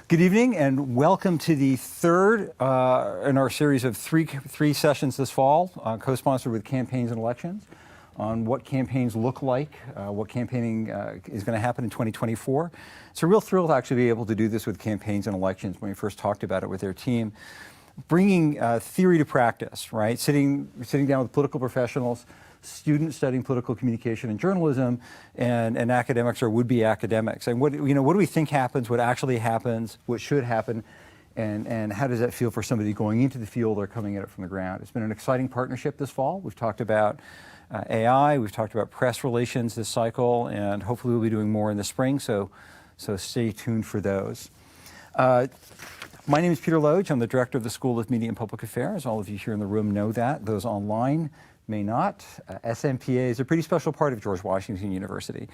Good evening and welcome to the third in our series of three sessions this fall, co-sponsored with Campaigns and Elections, on what campaigns look like, what campaigning is going to happen in 2024. It's a real thrill to actually be able to do this with Campaigns and Elections when we first talked about it with their team. Bringing theory to practice, right? Sitting down with political professionals, students studying political communication and journalism, and academics or would-be academics. And what do we think happens, what actually happens, what should happen, and how does that feel for somebody going into the field or coming at it from the ground? It's been an exciting partnership this fall. We've talked about AI, we've talked about press relations this cycle, and hopefully we'll be doing more in the spring, so stay tuned for those. My name is Peter Loge. I'm the director of the School of Media and Public Affairs. All of you here in the room know that. Those online may not. SMPA is a pretty special part of George Washington University.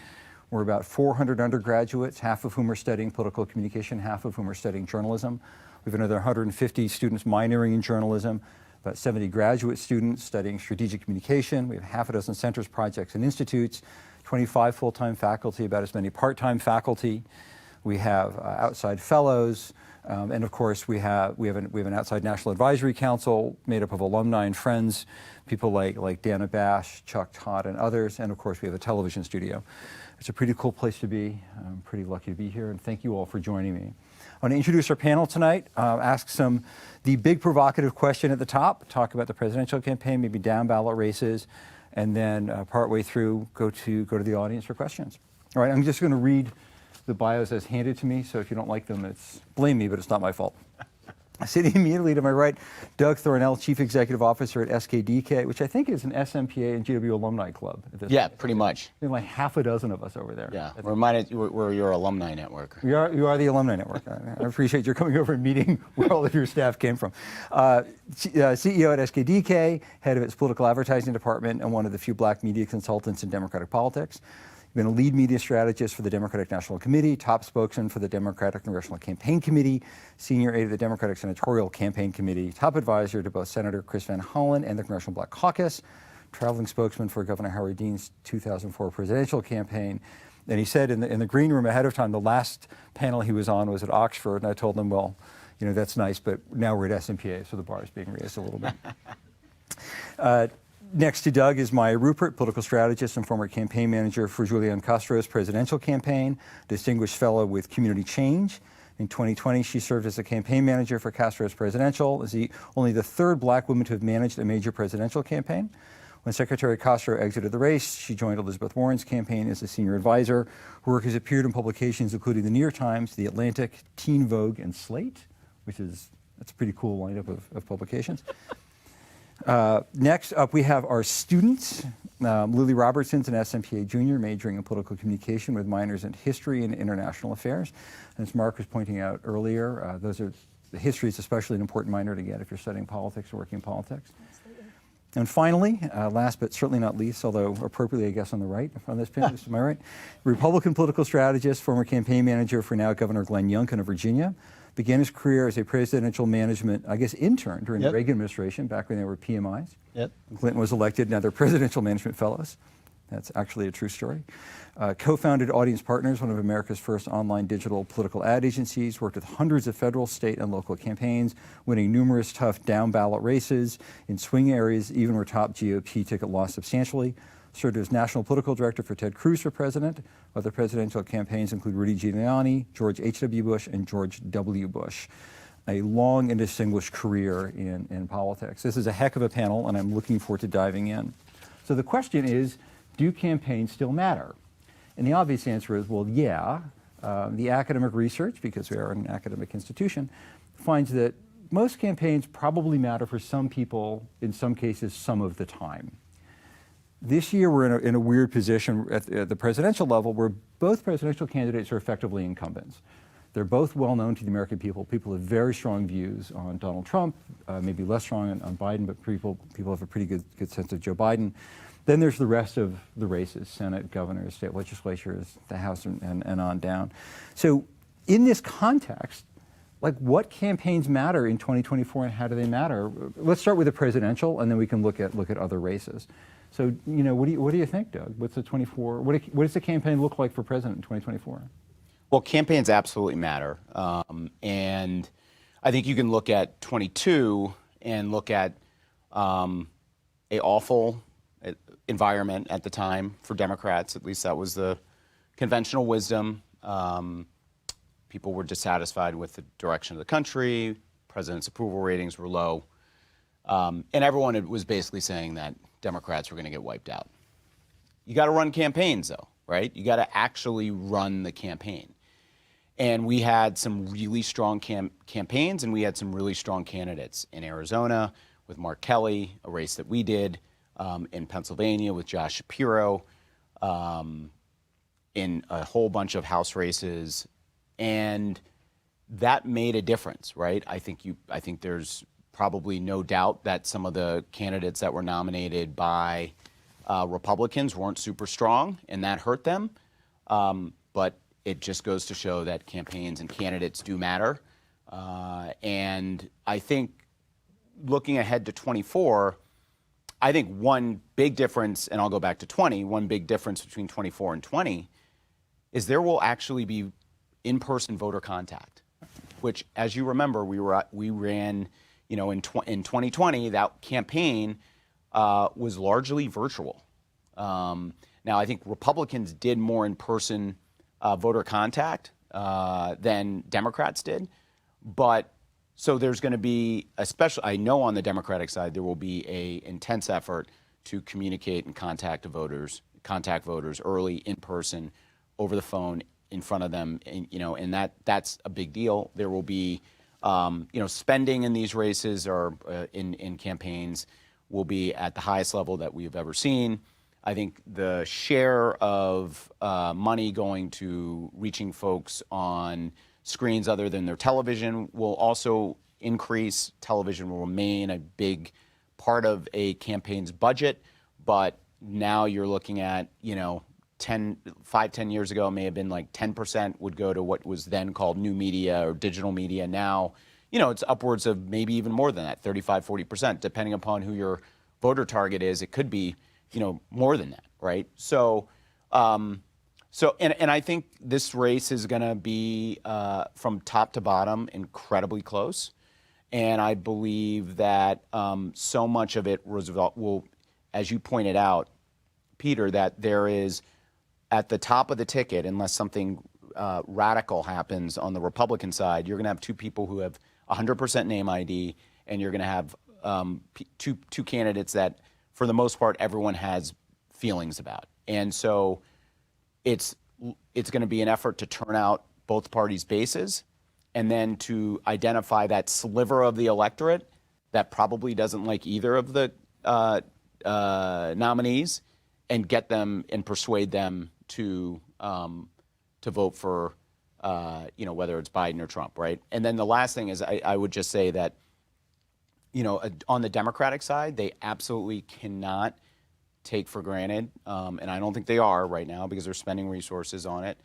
We're about 400 undergraduates, half of whom are studying political communication, half of whom are studying journalism. We have another 150 students minoring in journalism, about 70 graduate students studying strategic communication. We have half a dozen centers, projects, and institutes, 25 full-time faculty, about as many part-time faculty. We have outside fellows, and of course we have an outside National Advisory Council made up of alumni and friends, people like Dana Bash, Chuck Todd, and others, and of course we have a television studio. It's a pretty cool place to be. I'm pretty lucky to be here, and thank you all for joining me. I want to introduce our panel tonight, ask the big provocative question at the top, talk about the presidential campaign, maybe down ballot races, and then partway through go to the audience for questions. All right, I'm just going to read the bios as handed to me, so if you don't like them, blame me, but it's not my fault. Sitting immediately to my right, Doug Thornell, Chief Executive Officer at SKDK, which I think is an SMPA and GW alumni club. Yeah, pretty much. There's like half a dozen of us over there. Yeah, we're your alumni network. You are the alumni network. I appreciate your coming over and meeting where all of your staff came from. CEO at SKDK, head of its political advertising department, and one of the few black media consultants in Democratic politics. Been a lead media strategist for the Democratic National Committee, top spokesman for the Democratic Congressional Campaign Committee, senior aide of the Democratic Senatorial Campaign Committee, top advisor to both Senator Chris Van Hollen and the Congressional Black Caucus, traveling spokesman for Governor Howard Dean's 2004 presidential campaign. And he said in the green room ahead of time, the last panel he was on was at Oxford, and I told him, well, that's nice, but now we're at SMPA, so the bar is being raised a little bit. Next to Doug is Maya Rupert, political strategist and former campaign manager for Julian Castro's presidential campaign, distinguished fellow with Community Change. In 2020, she served as a campaign manager for Castro's presidential, as only the third black woman to have managed a major presidential campaign. When Secretary Castro exited the race, she joined Elizabeth Warren's campaign as a senior advisor. Her work has appeared in publications including The New York Times, The Atlantic, Teen Vogue, and Slate, that's a pretty cool lineup of publications. Next up, we have our students. Lily Robertson's an SMPA junior majoring in political communication with minors in history and international affairs. And as Mark was pointing out earlier, history is especially an important minor to get if you're studying politics or working in politics. Absolutely. And finally, last but certainly not least, although appropriately I guess on the right on this panel, to my right, Republican political strategist, former campaign manager for now Governor Glenn Youngkin of Virginia. Began his career as a presidential management, intern during the Reagan administration, back when they were PMIs. Yep. Clinton was elected, now they're presidential management fellows. That's actually a true story. Co-founded Audience Partners, one of America's first online digital political ad agencies, worked with hundreds of federal, state, and local campaigns, winning numerous tough down-ballot races in swing areas, even where top GOP ticket lost substantially. Served as national political director for Ted Cruz for president. Other presidential campaigns include Rudy Giuliani, George H.W. Bush, and George W. Bush. A long and distinguished career in politics. This is a heck of a panel, and I'm looking forward to diving in. So the question is, do campaigns still matter? And the obvious answer is, well, yeah. The academic research, because we are an academic institution, finds that most campaigns probably matter for some people, in some cases, some of the time. This year, we're in a weird position at the presidential level where both presidential candidates are effectively incumbents. They're both well known to the American people. People have very strong views on Donald Trump, maybe less strong on Biden, but people have a pretty good sense of Joe Biden. Then there's the rest of the races, Senate, governors, state legislatures, the House, and on down. So in this context, what campaigns matter in 2024 and how do they matter? Let's start with the presidential, and then we can look at other races. So, what do you think, Doug? What does the campaign look like for president in 2024? Well, campaigns absolutely matter. And I think you can look at 22 and look at a awful environment at the time for Democrats. At least that was the conventional wisdom. People were dissatisfied with the direction of the country. President's approval ratings were low. And everyone was basically saying that Democrats were going to get wiped out. You got to run campaigns, though, right? You got to actually run the campaign. And we had some really strong campaigns, and we had some really strong candidates in Arizona with Mark Kelly, a race that we did, in Pennsylvania with Josh Shapiro, in a whole bunch of House races, and that made a difference, right? I think there's probably no doubt that some of the candidates that were nominated by Republicans weren't super strong, and that hurt them. But it just goes to show that campaigns and candidates do matter. And I think looking ahead to 24, I think one big difference, and I'll go back to 20, one big difference between 24 and 20 is there will actually be in-person voter contact, which, as you remember, we ran, in 2020, that campaign was largely virtual. Now, I think Republicans did more in-person voter contact than Democrats did. But so there's going to be, especially, I know on the Democratic side, there will be a intense effort to communicate and contact voters early, in person, over the phone, in front of them, and that's a big deal. There will be, spending in these races or in campaigns will be at the highest level that we've ever seen. I think the share of money going to reaching folks on screens other than their television will also increase. Television will remain a big part of a campaign's budget, but now you're looking at, 10 years ago, it may have been like 10% would go to what was then called new media or digital media. Now, it's upwards of maybe even more than that, 35, 40%, depending upon who your voter target is. It could be, more than that, right? So, and I think this race is going to be, from top to bottom, incredibly close. And I believe that so much of it will, as you pointed out, Peter, that there is, at the top of the ticket, unless something radical happens on the Republican side, you're going to have two people who have 100% name ID, and you're going to have two candidates that, for the most part, everyone has feelings about. And so it's going to be an effort to turn out both parties' bases and then to identify that sliver of the electorate that probably doesn't like either of the nominees and get them and persuade them to vote for, whether it's Biden or Trump, right? And then the last thing is I would just say that, on the Democratic side, they absolutely cannot take for granted, and I don't think they are right now because they're spending resources on it,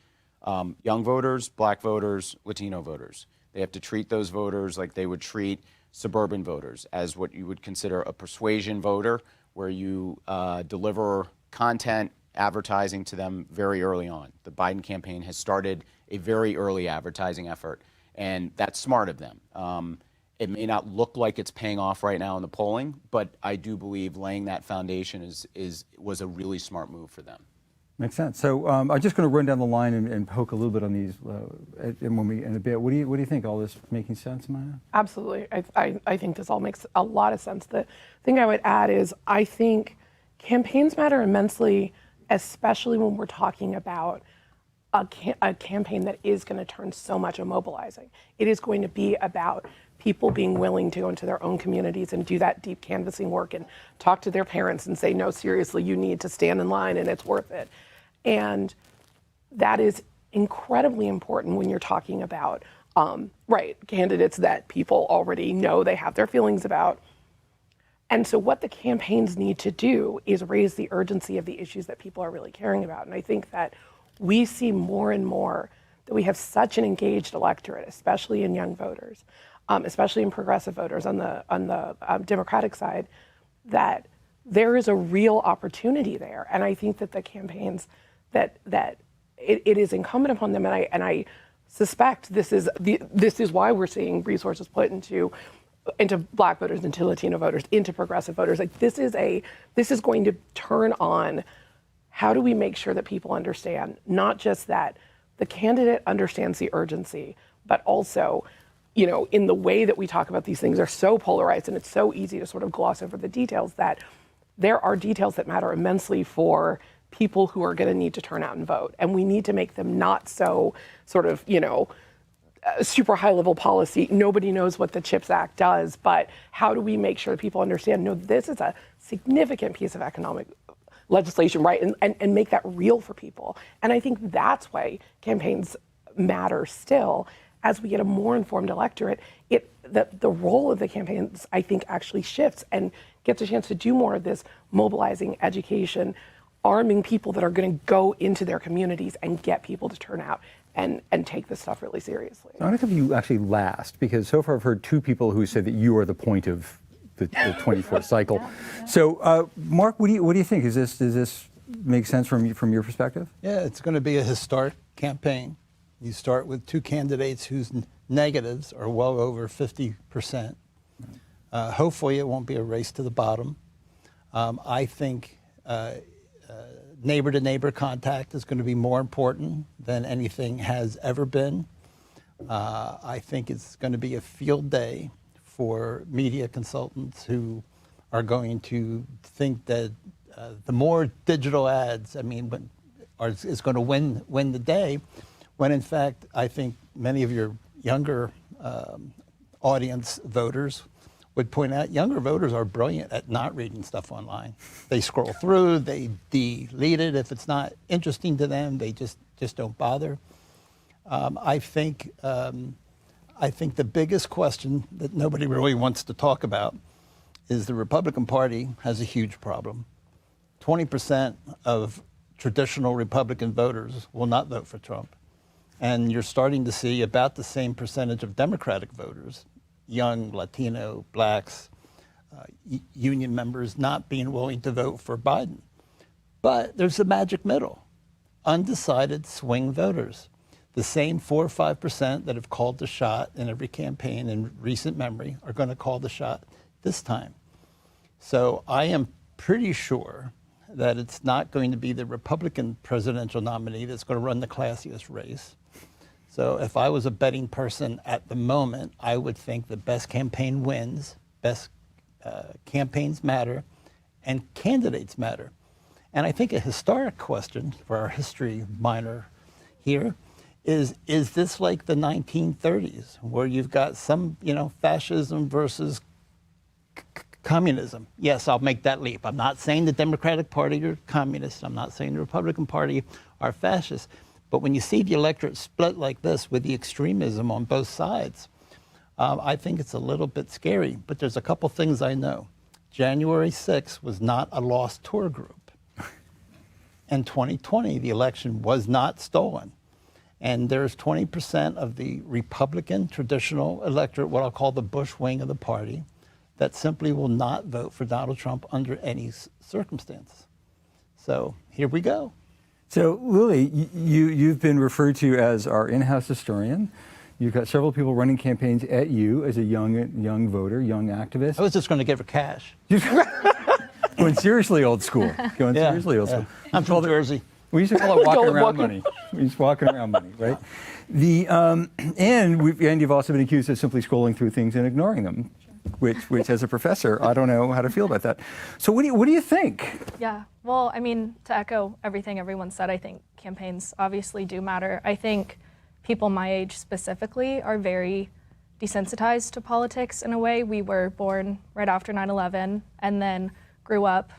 young voters, black voters, Latino voters. They have to treat those voters like they would treat suburban voters, as what you would consider a persuasion voter, where you deliver content, advertising to them very early on. The Biden campaign has started a very early advertising effort, and that's smart of them. It may not look like it's paying off right now in the polling, but I do believe laying that foundation was a really smart move for them. Makes sense. So I'm just going to run down the line and poke a little bit on these in a bit. What do you think? All this making sense, Maya? Absolutely. I think this all makes a lot of sense. The thing I would add is I think campaigns matter immensely, especially when we're talking about a campaign that is going to turn so much on mobilizing. It is going to be about people being willing to go into their own communities and do that deep canvassing work and talk to their parents and say, no, seriously, you need to stand in line and it's worth it. And that is incredibly important when you're talking about, candidates that people already know they have their feelings about. And so what the campaigns need to do is raise the urgency of the issues that people are really caring about. And I think that we see more and more that we have such an engaged electorate, especially in young voters, especially in progressive voters on the Democratic side, that there is a real opportunity there. And I think that the campaigns that it is incumbent upon them, and I suspect this is why we're seeing resources put into Black voters, into Latino voters, into progressive voters. Like this is going to turn on how do we make sure that people understand not just that the candidate understands the urgency, but also, in the way that we talk about these things are so polarized and it's so easy to sort of gloss over the details, that there are details that matter immensely for people who are going to need to turn out and vote. And we need to make them not so sort of, super high level policy. Nobody knows what the CHIPS Act does, but how do we make sure that people understand, no, this is a significant piece of economic legislation, right? And make that real for people. And I think that's why campaigns matter still. As we get a more informed electorate, the role of the campaigns, I think, actually shifts and gets a chance to do more of this mobilizing, education, arming people that are going to go into their communities and get people to turn out and take this stuff really seriously. I want to have you actually last, because so far I've heard two people who said that you are the point of the 24th cycle. Yeah. So, Mark, what do you think? Does this make sense from your perspective? Yeah, it's going to be a historic campaign. You start with two candidates whose negatives are well over 50%. Hopefully, it won't be a race to the bottom. I think neighbor-to-neighbor contact is going to be more important than anything has ever been. I think it's going to be a field day for media consultants who are going to think that the more digital ads, is going to win the day, when in fact I think many of your younger audience voters would point out younger voters are brilliant at not reading stuff online. They scroll through, they delete it. If it's not interesting to them, they just don't bother. I think the biggest question that nobody really wants to talk about is the Republican Party has a huge problem. 20% of traditional Republican voters will not vote for Trump. And you're starting to see about the same percentage of Democratic voters, young, Latino, blacks, union members, not being willing to vote for Biden. But there's a magic middle, undecided swing voters. The same 4 or 5% that have called the shot in every campaign in recent memory are going to call the shot this time. So I am pretty sure that it's not going to be the Republican presidential nominee that's going to run the classiest race. So if I was a betting person at the moment, I would think the best campaign wins, best campaigns matter, and candidates matter. And I think a historic question for our history minor here is this like the 1930s, where you've got some, fascism versus communism? Yes, I'll make that leap. I'm not saying the Democratic Party are communist. I'm not saying the Republican Party are fascist. But when you see the electorate split like this with the extremism on both sides, I think it's a little bit scary. But there's a couple things I know. January 6th was not a lost tour group. In 2020, the election was not stolen. And there's 20% of the Republican traditional electorate, what I'll call the Bush wing of the party, that simply will not vote for Donald Trump under any circumstance. So here we go. So, Lily, you've been referred to as our in-house historian. You've got several people running campaigns at you as a young voter, young activist. I was just going to give her cash. Going seriously old school. Seriously old school. I'm from Jersey. We used to call it walking around money. We used to walking around money, right? And you've also been accused of simply scrolling through things and ignoring them, which as a professor, I don't know how to feel about that. So what do you think? Yeah, well, to echo everything everyone said, I think campaigns obviously do matter. I think people my age specifically are very desensitized to politics in a way. We were born right after 9/11 and then grew up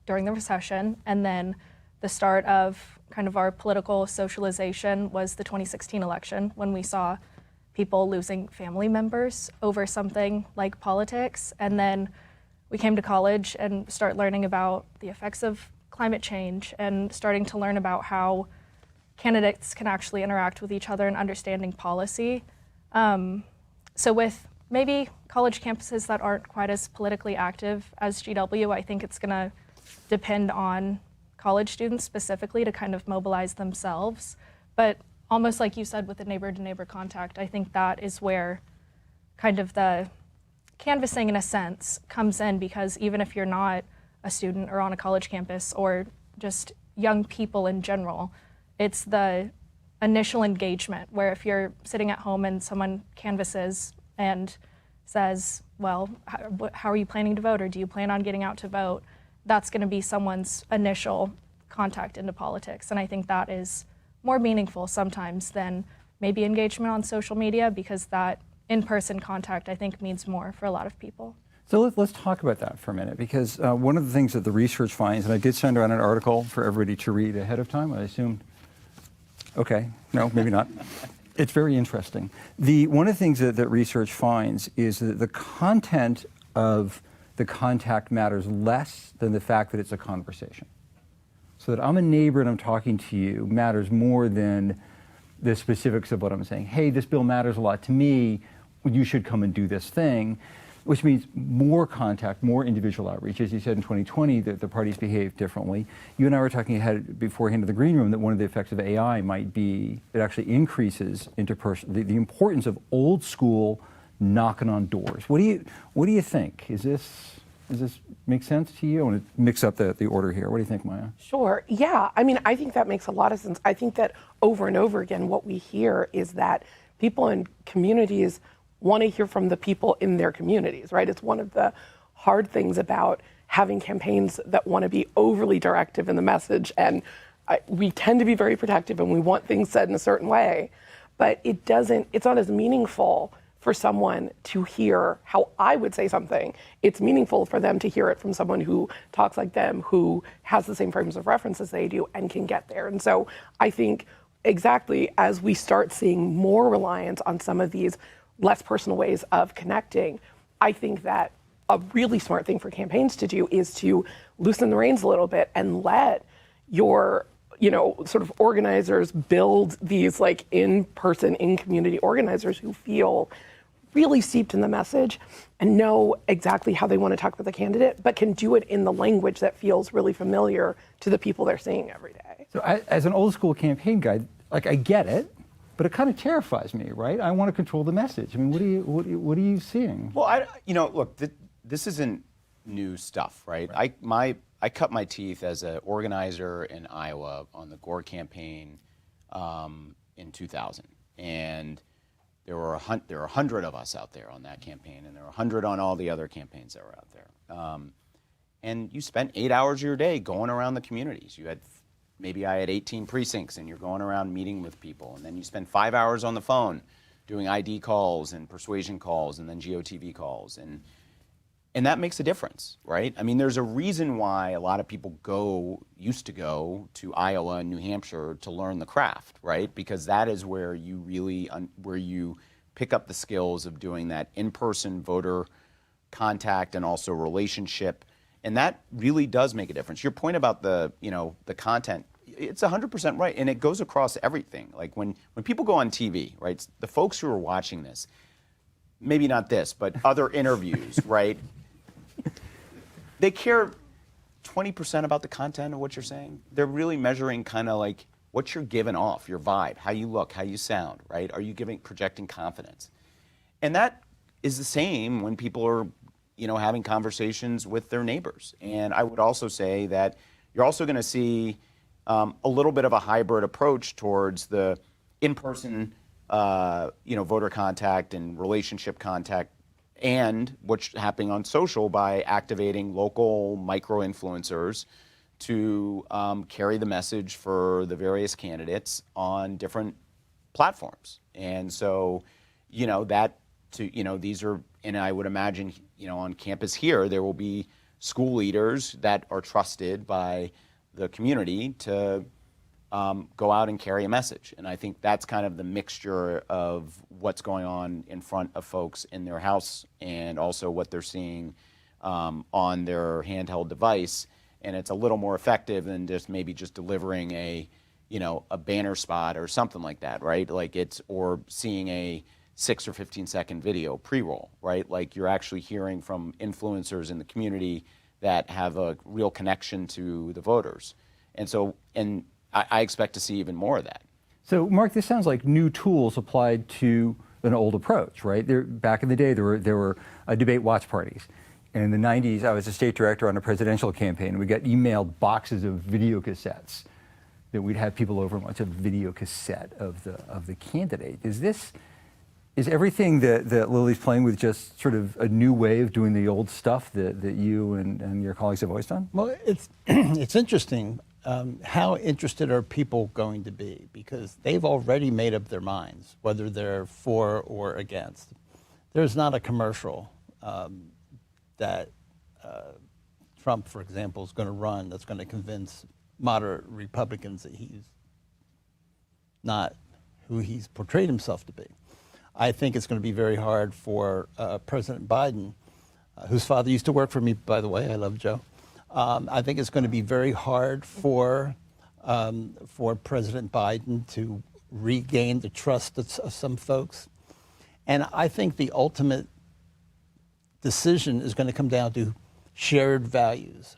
during the recession, and then the start of kind of our political socialization was the 2016 election, when we saw people losing family members over something like politics. And then we came to college and start learning about the effects of climate change and starting to learn about how candidates can actually interact with each other and understanding policy. So with maybe college campuses that aren't quite as politically active as GW, I think it's going to depend on college students specifically to kind of mobilize themselves. But almost like you said with the neighbor-to-neighbor contact, I think that is where kind of the canvassing, in a sense, comes in, because even if you're not a student or on a college campus or just young people in general, it's the initial engagement where if you're sitting at home and someone canvasses and says, well, how are you planning to vote, or do you plan on getting out to vote? That's going to be someone's initial contact into politics. And I think that is more meaningful sometimes than maybe engagement on social media, because that in-person contact, I think, means more for a lot of people. So let's talk about that for a minute, because one of the things that the research finds, and I did send around an article for everybody to read ahead of time, I assumed. Okay, no, maybe not. It's very interesting. One of the things that research finds is that the content of the contact matters less than the fact that it's a conversation. So that I'm a neighbor and I'm talking to you matters more than the specifics of what I'm saying. Hey, this bill matters a lot to me. You should come and do this thing, which means more contact, more individual outreach. As you said, in 2020, the parties behaved differently. You and I were talking ahead beforehand in the green room that one of the effects of AI might be it actually increases the importance of old school knocking on doors. What do you think? Does this make sense to you? I want to mix up the order here. What do you think, Maya? Sure. Yeah. I mean, I think that makes a lot of sense. I think that over and over again, what we hear is that people in communities want to hear from the people in their communities, right? It's one of the hard things about having campaigns that want to be overly directive in the message. And we tend to be very protective and we want things said in a certain way, but it's not as meaningful for someone to hear how I would say something. It's meaningful for them to hear it from someone who talks like them, who has the same frames of reference as they do and can get there. And so I think exactly as we start seeing more reliance on some of these less personal ways of connecting, I think that a really smart thing for campaigns to do is to loosen the reins a little bit and let your, sort of organizers build these like in-person, in-community organizers who feel really steeped in the message and know exactly how they want to talk with the candidate, but can do it in the language that feels really familiar to the people they're seeing every day. So as an old school campaign guy, like I get it, but it kind of terrifies me, right? I want to control the message. I mean, what are you seeing? Well, look, this isn't new stuff, right? I cut my teeth as an organizer in Iowa on the Gore campaign in 2000, and there were 100 of us out there on that campaign, and there were 100 on all the other campaigns that were out there. And you spent 8 hours of your day going around the communities. Maybe I had 18 precincts, and you're going around meeting with people, and then you spend 5 hours on the phone doing ID calls and persuasion calls and then GOTV calls, and that makes a difference, right? I mean, there's a reason why a lot of people used to go to Iowa and New Hampshire to learn the craft, right? Because that is where you really where you pick up the skills of doing that in-person voter contact and also relationship, and that really does make a difference. Your point about the content, it's 100% right, and it goes across everything. Like when people go on TV, right? The folks who are watching this, maybe not this, but other interviews, right? They care 20% about the content of what you're saying. They're really measuring kind of like what you're giving off, your vibe, how you look, how you sound, right? Are you projecting confidence? And that is the same when people are, having conversations with their neighbors. And I would also say that you're also going to see a little bit of a hybrid approach towards the in-person, voter contact and relationship contact, and what's happening on social by activating local micro-influencers to carry the message for the various candidates on different platforms. And so, these are, and I would imagine, on campus here, there will be school leaders that are trusted by the community to go out and carry a message. And I think that's kind of the mixture of what's going on in front of folks in their house and also what they're seeing on their handheld device. And it's a little more effective than just delivering a banner spot or something like that, right? Or seeing a 6 or 15-second video pre-roll, right? Like you're actually hearing from influencers in the community that have a real connection to the voters. And I expect to see even more of that. So, Mark, this sounds like new tools applied to an old approach, right? Back in the day, there were debate watch parties. And in the 90s, I was a state director on a presidential campaign, and we got emailed boxes of video cassettes that we'd have people over and watch a video cassette of the candidate. Is everything that Lily's playing with just sort of a new way of doing the old stuff that you and your colleagues have always done? Well, it's it's interesting. How interested are people going to be? Because they've already made up their minds whether they're for or against. There's not a commercial that Trump, for example, is going to run that's going to convince moderate Republicans that he's not who he's portrayed himself to be. I think it's going to be very hard for President Biden, whose father used to work for me, by the way. I love Joe. I think it's going to be very hard for President Biden to regain the trust of some folks. And I think the ultimate decision is going to come down to shared values.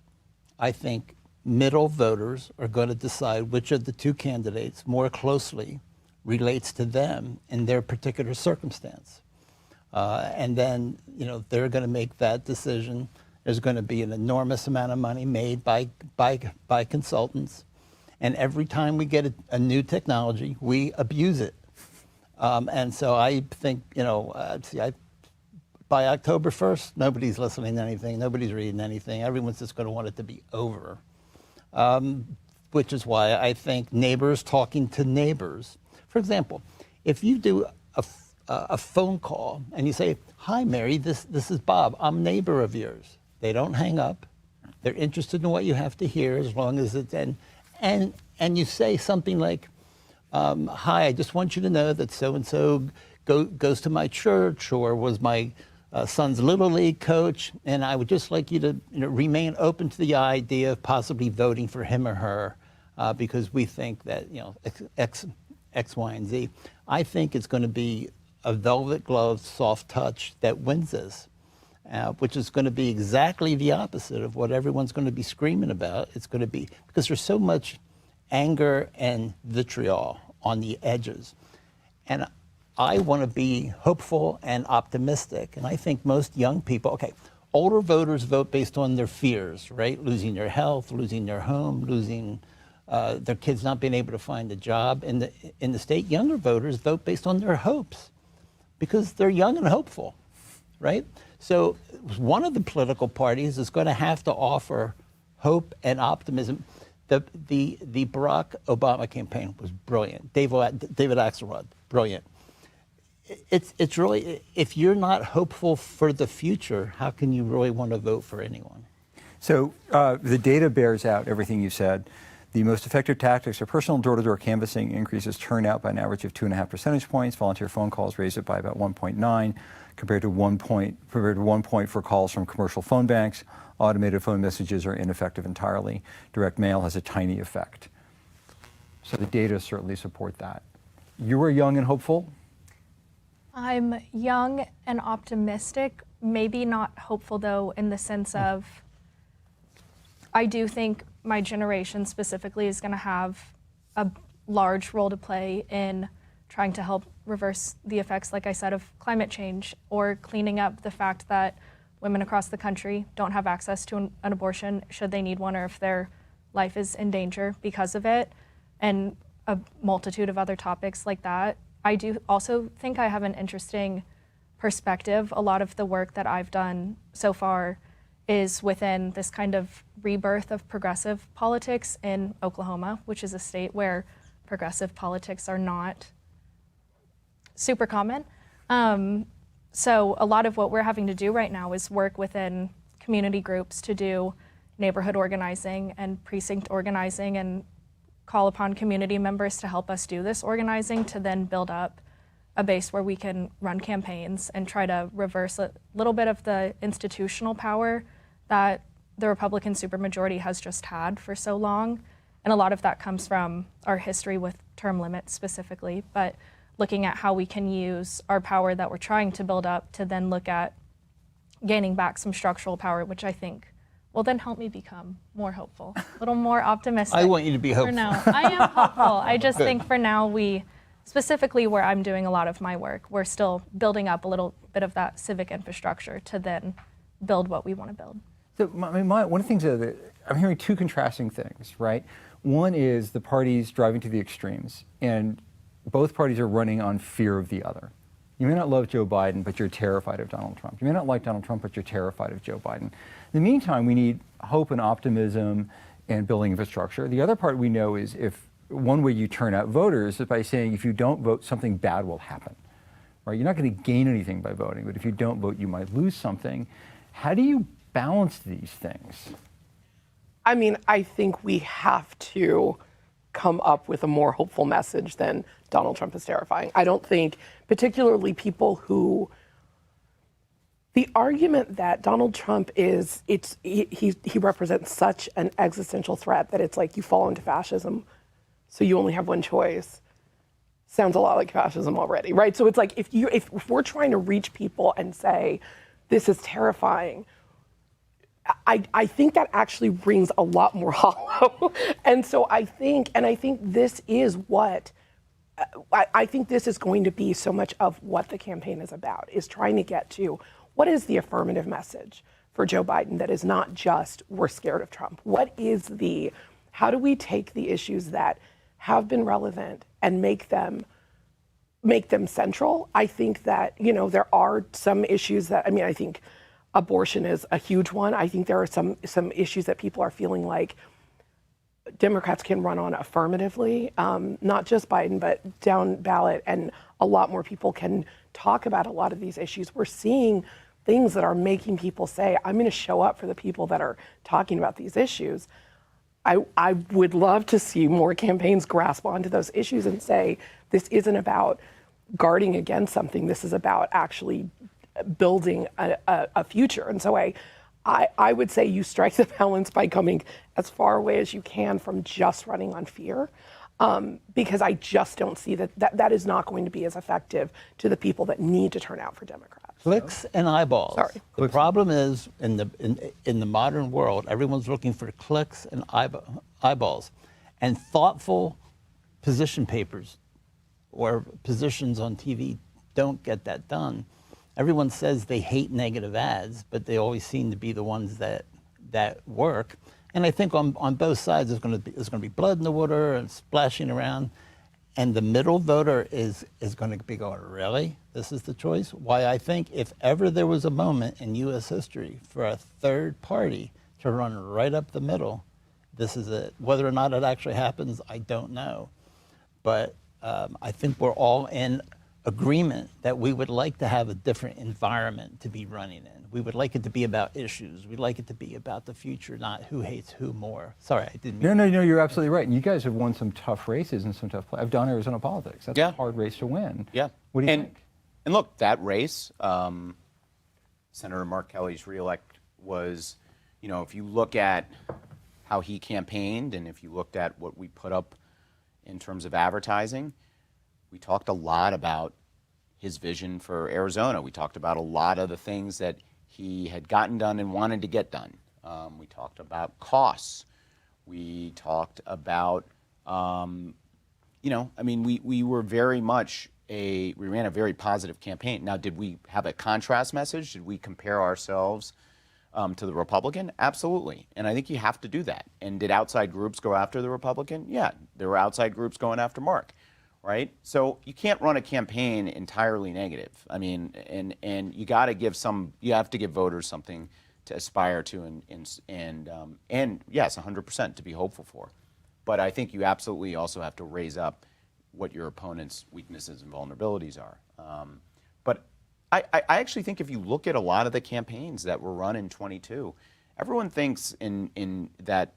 I think middle voters are going to decide which of the two candidates more closely relates to them in their particular circumstance. And then, they're going to make that decision. There's going to be an enormous amount of money made by consultants. And every time we get a new technology, we abuse it. And so I think, by October 1st, nobody's listening to anything. Nobody's reading anything. Everyone's just going to want it to be over. Which is why I think neighbors talking to neighbors. For example, if you do a phone call and you say, "Hi, Mary, this is Bob. I'm a neighbor of yours." They don't hang up. They're interested in what you have to hear, as long as it's and you say something like, "Hi, I just want you to know that so and so goes to my church or was my son's little league coach, and I would just like you to remain open to the idea of possibly voting for him or her because we think that X, Y, and Z." I think it's going to be a velvet glove, soft touch that wins this, which is going to be exactly the opposite of what everyone's going to be screaming about. It's going to be because there's so much anger and vitriol on the edges. And I want to be hopeful and optimistic. And I think most young people, older voters vote based on their fears, right? Losing their health, losing their home, losing their kids not being able to find a job in the state. Younger voters vote based on their hopes because they're young and hopeful, right? So one of the political parties is going to have to offer hope and optimism. The Barack Obama campaign was brilliant. David Axelrod, brilliant. It's really, if you're not hopeful for the future, how can you really want to vote for anyone? So the data bears out everything you said. The most effective tactics are personal door-to-door canvassing increases turnout by an average of 2.5 percentage points. Volunteer phone calls raise it by about 1.9 compared to 1 point for calls from commercial phone banks. Automated phone messages are ineffective entirely. Direct mail has a tiny effect. So the data certainly support that. You were young and hopeful? I'm young and optimistic, maybe not hopeful though, in the sense of I do think my generation specifically is going to have a large role to play in trying to help reverse the effects, like I said, of climate change or cleaning up the fact that women across the country don't have access to an abortion should they need one or if their life is in danger because of it, and a multitude of other topics like that. I do also think I have an interesting perspective. A lot of the work that I've done so far is within this kind of rebirth of progressive politics in Oklahoma, which is a state where progressive politics are not super common. So a lot of what we're having to do right now is work within community groups to do neighborhood organizing and precinct organizing and call upon community members to help us do this organizing to then build up a base where we can run campaigns and try to reverse a little bit of the institutional power that the Republican supermajority has just had for so long. And a lot of that comes from our history with term limits specifically, but looking at how we can use our power that we're trying to build up to then look at gaining back some structural power, which I think well, then help me become more hopeful, a little more optimistic. I want you to be hopeful. For now, I am hopeful. I just think for now, specifically where I'm doing a lot of my work, we're still building up a little bit of that civic infrastructure to then build what we want to build. So one of the things that I'm hearing two contrasting things, right? One is the parties driving to the extremes, and both parties are running on fear of the other. You may not love Joe Biden, but you're terrified of Donald Trump. You may not like Donald Trump, but you're terrified of Joe Biden. In the meantime, we need hope and optimism and building infrastructure. The other part we know is if one way you turn out voters is by saying if you don't vote, something bad will happen. Right? You're not going to gain anything by voting, but if you don't vote, you might lose something. How do you balance these things? I mean, I think we have to come up with a more hopeful message than Donald Trump is terrifying. I don't think, particularly people who, the argument that Donald Trump he represents such an existential threat that it's like you fall into fascism, so you only have one choice, sounds a lot like fascism already, right? So it's like if we're trying to reach people and say, this is terrifying, I think that actually rings a lot more hollow. And so I think this is what, I think this is going to be so much of what the campaign is about, is trying to get to what is the affirmative message for Joe Biden that is not just we're scared of Trump. What is how do we take the issues that have been relevant and make them central? I think that, there are some issues that, I think abortion is a huge one. I think there are some issues that people are feeling like Democrats can run on affirmatively, not just Biden, but down ballot, and a lot more people can talk about a lot of these issues. We're seeing things that are making people say, I'm going to show up for the people that are talking about these issues. I would love to see more campaigns grasp onto those issues and say, this isn't about guarding against something. This is about actually building a future. And so I would say you strike the balance by coming as far away as you can from just running on fear, because I just don't see that is not going to be as effective to the people that need to turn out for Democrats. Clicks and eyeballs. Sorry. The problem is in the modern world, everyone's looking for clicks and eyeballs, and thoughtful position papers or positions on TV don't get that done. Everyone says they hate negative ads, but they always seem to be the ones that work. And I think on both sides there's going to be blood in the water and splashing around, and the middle voter is going to be going, really? This is the choice? Why, I think if ever there was a moment in U.S. history for a third party to run right up the middle, this is it. Whether or not it actually happens, I don't know. But I think we're all in agreement that we would like to have a different environment to be running in. We would like it to be about issues. We'd like it to be about the future, not who hates who more. Sorry, I didn't mean No, you're absolutely right. And you guys have won some tough races and some tough I've done Arizona politics. That's a hard race to win. Yeah. What do you think? And look, that race, Senator Mark Kelly's reelect was, if you look at how he campaigned and if you looked at what we put up in terms of advertising, we talked a lot about his vision for Arizona. We talked about a lot of the things that he had gotten done and wanted to get done. We talked about costs. We talked about, we were very much we ran a very positive campaign. Now, did we have a contrast message? Did we compare ourselves to the Republican? Absolutely. And I think you have to do that. And did outside groups go after the Republican? Yeah, there were outside groups going after Mark. Right? So you can't run a campaign entirely negative. I mean, and you got to give you have to give voters something to aspire to and yes, 100% to be hopeful for. But I think you absolutely also have to raise up what your opponent's weaknesses and vulnerabilities are. But I actually think if you look at a lot of the campaigns that were run in 22, everyone thinks in that,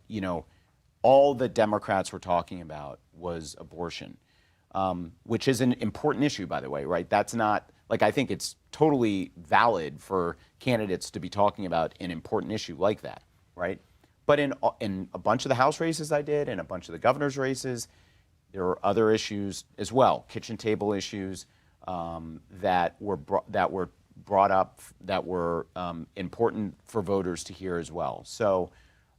all the Democrats were talking about was abortion. Which is an important issue, by the way, right? That's not, I think it's totally valid for candidates to be talking about an important issue like that, right? But in a bunch of the House races I did, and a bunch of the governor's races, there were other issues as well, kitchen table issues that were brought up that were important for voters to hear as well. So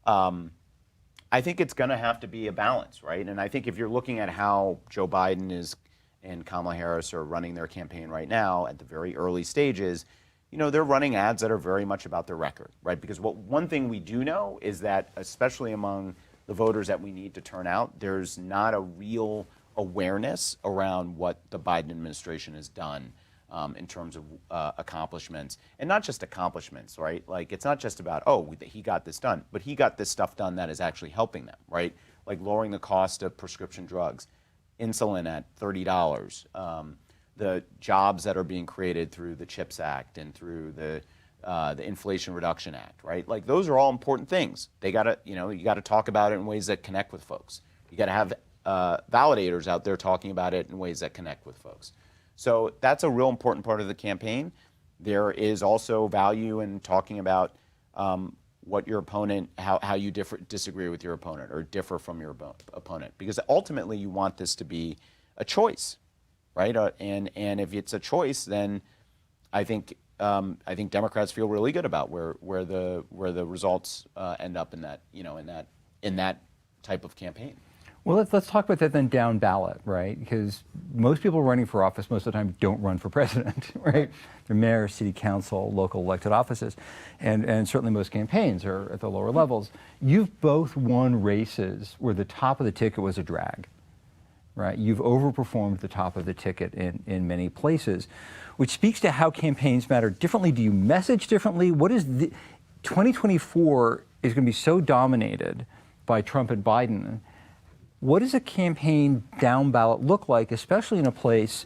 I think it's going to have to be a balance, right? And I think if you're looking at how Joe Biden and Kamala Harris are running their campaign right now at the very early stages, they're running ads that are very much about their record, right? Because one thing we do know is that, especially among the voters that we need to turn out, there's not a real awareness around what the Biden administration has done in terms of accomplishments, and not just accomplishments, right? Like, it's not just about, he got this done, but he got this stuff done that is actually helping them, right? Like lowering the cost of prescription drugs, insulin at $30, the jobs that are being created through the CHIPS Act and through the Inflation Reduction Act, right? Like, those are all important things. They gotta, you gotta talk about it in ways that connect with folks. You gotta have validators out there talking about it in ways that connect with folks. So that's a real important part of the campaign. There is also value in talking about what your opponent, how you disagree with your opponent or differ from your opponent, because ultimately you want this to be a choice, right? And if it's a choice, then I think Democrats feel really good about where the results end up in that in that type of campaign. Well, let's talk about that then down ballot, right? Because most people running for office most of the time don't run for president, right? They're mayor, city council, local elected offices, and certainly most campaigns are at the lower levels. You've both won races where the top of the ticket was a drag, right? You've overperformed the top of the ticket in many places, which speaks to how campaigns matter differently. Do you message differently? 2024 is going to be so dominated by Trump and Biden. What does a campaign down ballot look like, especially in a place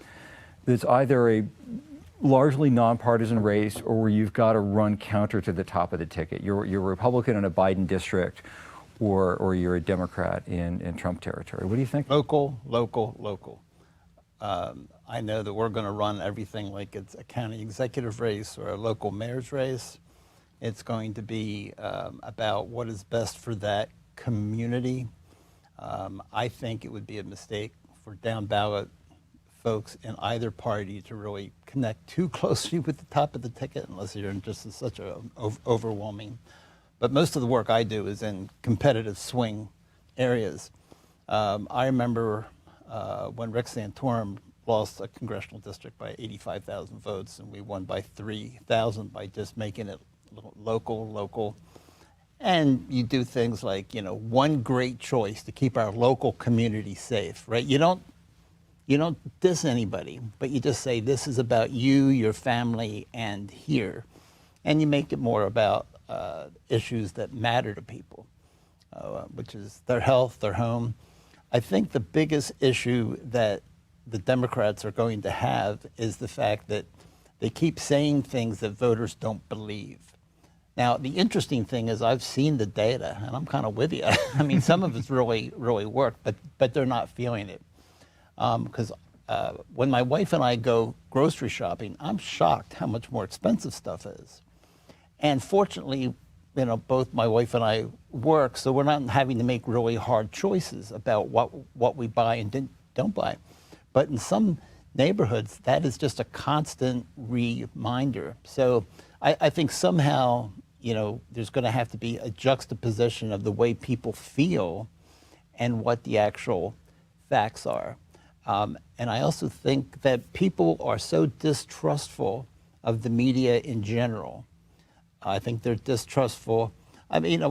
that's either a largely nonpartisan race or where you've got to run counter to the top of the ticket? You're a Republican in a Biden district, or you're a Democrat in Trump territory. What do you think? Local. I know that we're going to run everything like it's a county executive race or a local mayor's race. It's going to be about what is best for that community. I think it would be a mistake for down ballot folks in either party to really connect too closely with the top of the ticket unless you're in just such an overwhelming. But most of the work I do is in competitive swing areas. I remember when Rick Santorum lost a congressional district by 85,000 votes, and we won by 3,000 by just making it local. And you do things like, one great choice to keep our local community safe, right? You don't diss anybody, but you just say, this is about you, your family, and here. And you make it more about issues that matter to people, which is their health, their home. I think the biggest issue that the Democrats are going to have is the fact that they keep saying things that voters don't believe. Now, the interesting thing is I've seen the data, and I'm kind of with you. I mean, some of it's really worked, but they're not feeling it. Because when my wife and I go grocery shopping, I'm shocked how much more expensive stuff is. And fortunately, both my wife and I work, so we're not having to make really hard choices about what we buy and don't buy. But in some neighborhoods, that is just a constant reminder. So I think somehow, there's going to have to be a juxtaposition of the way people feel and what the actual facts are. And I also think that people are so distrustful of the media in general. I think they're distrustful. I mean,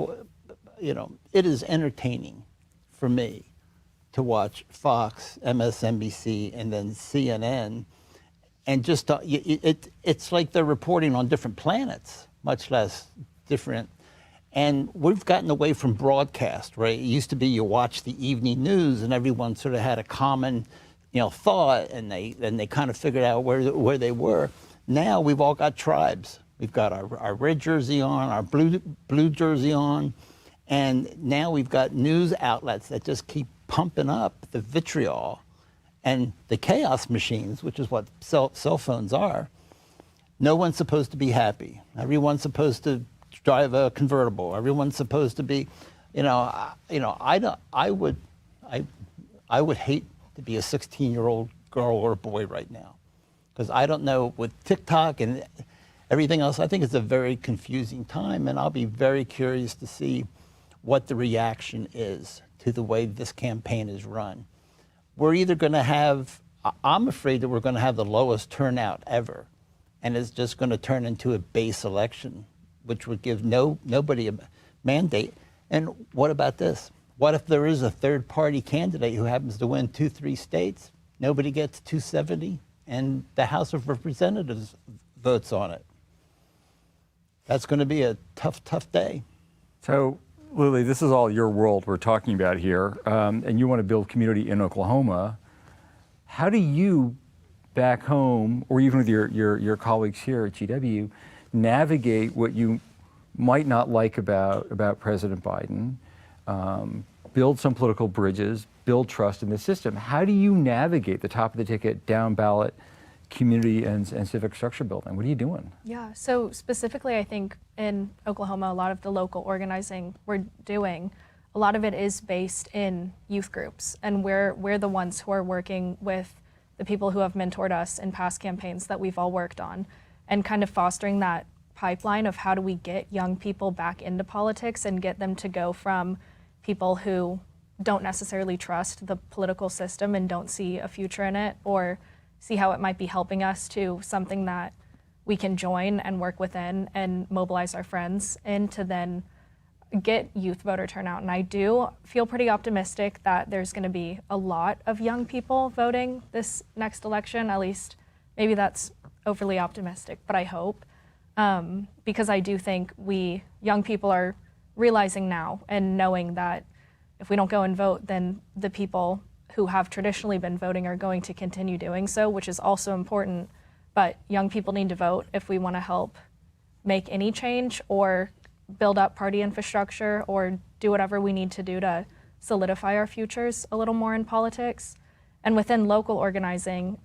it is entertaining for me to watch Fox, MSNBC, and then CNN, and just it's like they're reporting on different planets, much less different. And we've gotten away from broadcast, right? It used to be you watch the evening news and everyone sort of had a common, thought, and they kind of figured out where they were. Now we've all got tribes. We've got our red jersey on, our blue jersey on, and now we've got news outlets that just keep pumping up the vitriol and the chaos machines, which is what cell phones are. No one's supposed to be happy. Everyone's supposed to drive a convertible. Everyone's supposed to be, I would hate to be a 16-year-old girl or boy right now, because I don't know with TikTok and everything else, I think it's a very confusing time, and I'll be very curious to see what the reaction is to the way this campaign is run. We're either going to have, I'm afraid that we're going to have the lowest turnout ever, and it's just going to turn into a base election, which would give nobody a mandate. And what about this? What if there is a third-party candidate who happens to win 2-3 states? Nobody gets 270, and the House of Representatives votes on it. That's going to be a tough, tough day. So, Lily, this is all your world we're talking about here, and you want to build community in Oklahoma. How do you, back home, or even with your colleagues here at GW, navigate what you might not like about President Biden, build some political bridges, build trust in the system? How do you navigate the top of the ticket, down ballot community and civic structure building? What are you doing? Yeah, so specifically, I think in Oklahoma, a lot of the local organizing we're doing, a lot of it is based in youth groups, and we're the ones who are working with the people who have mentored us in past campaigns that we've all worked on, and kind of fostering that pipeline of how do we get young people back into politics and get them to go from people who don't necessarily trust the political system and don't see a future in it or see how it might be helping us to something that we can join and work within and mobilize our friends in to then get youth voter turnout. And I do feel pretty optimistic that there's going to be a lot of young people voting this next election. At least maybe that's overly optimistic, but I hope. Because I do think we young people are realizing now and knowing that if we don't go and vote, then the people who have traditionally been voting are going to continue doing so, which is also important. But young people need to vote if we want to help make any change or build up party infrastructure or do whatever we need to do to solidify our futures a little more in politics. And within local organizing,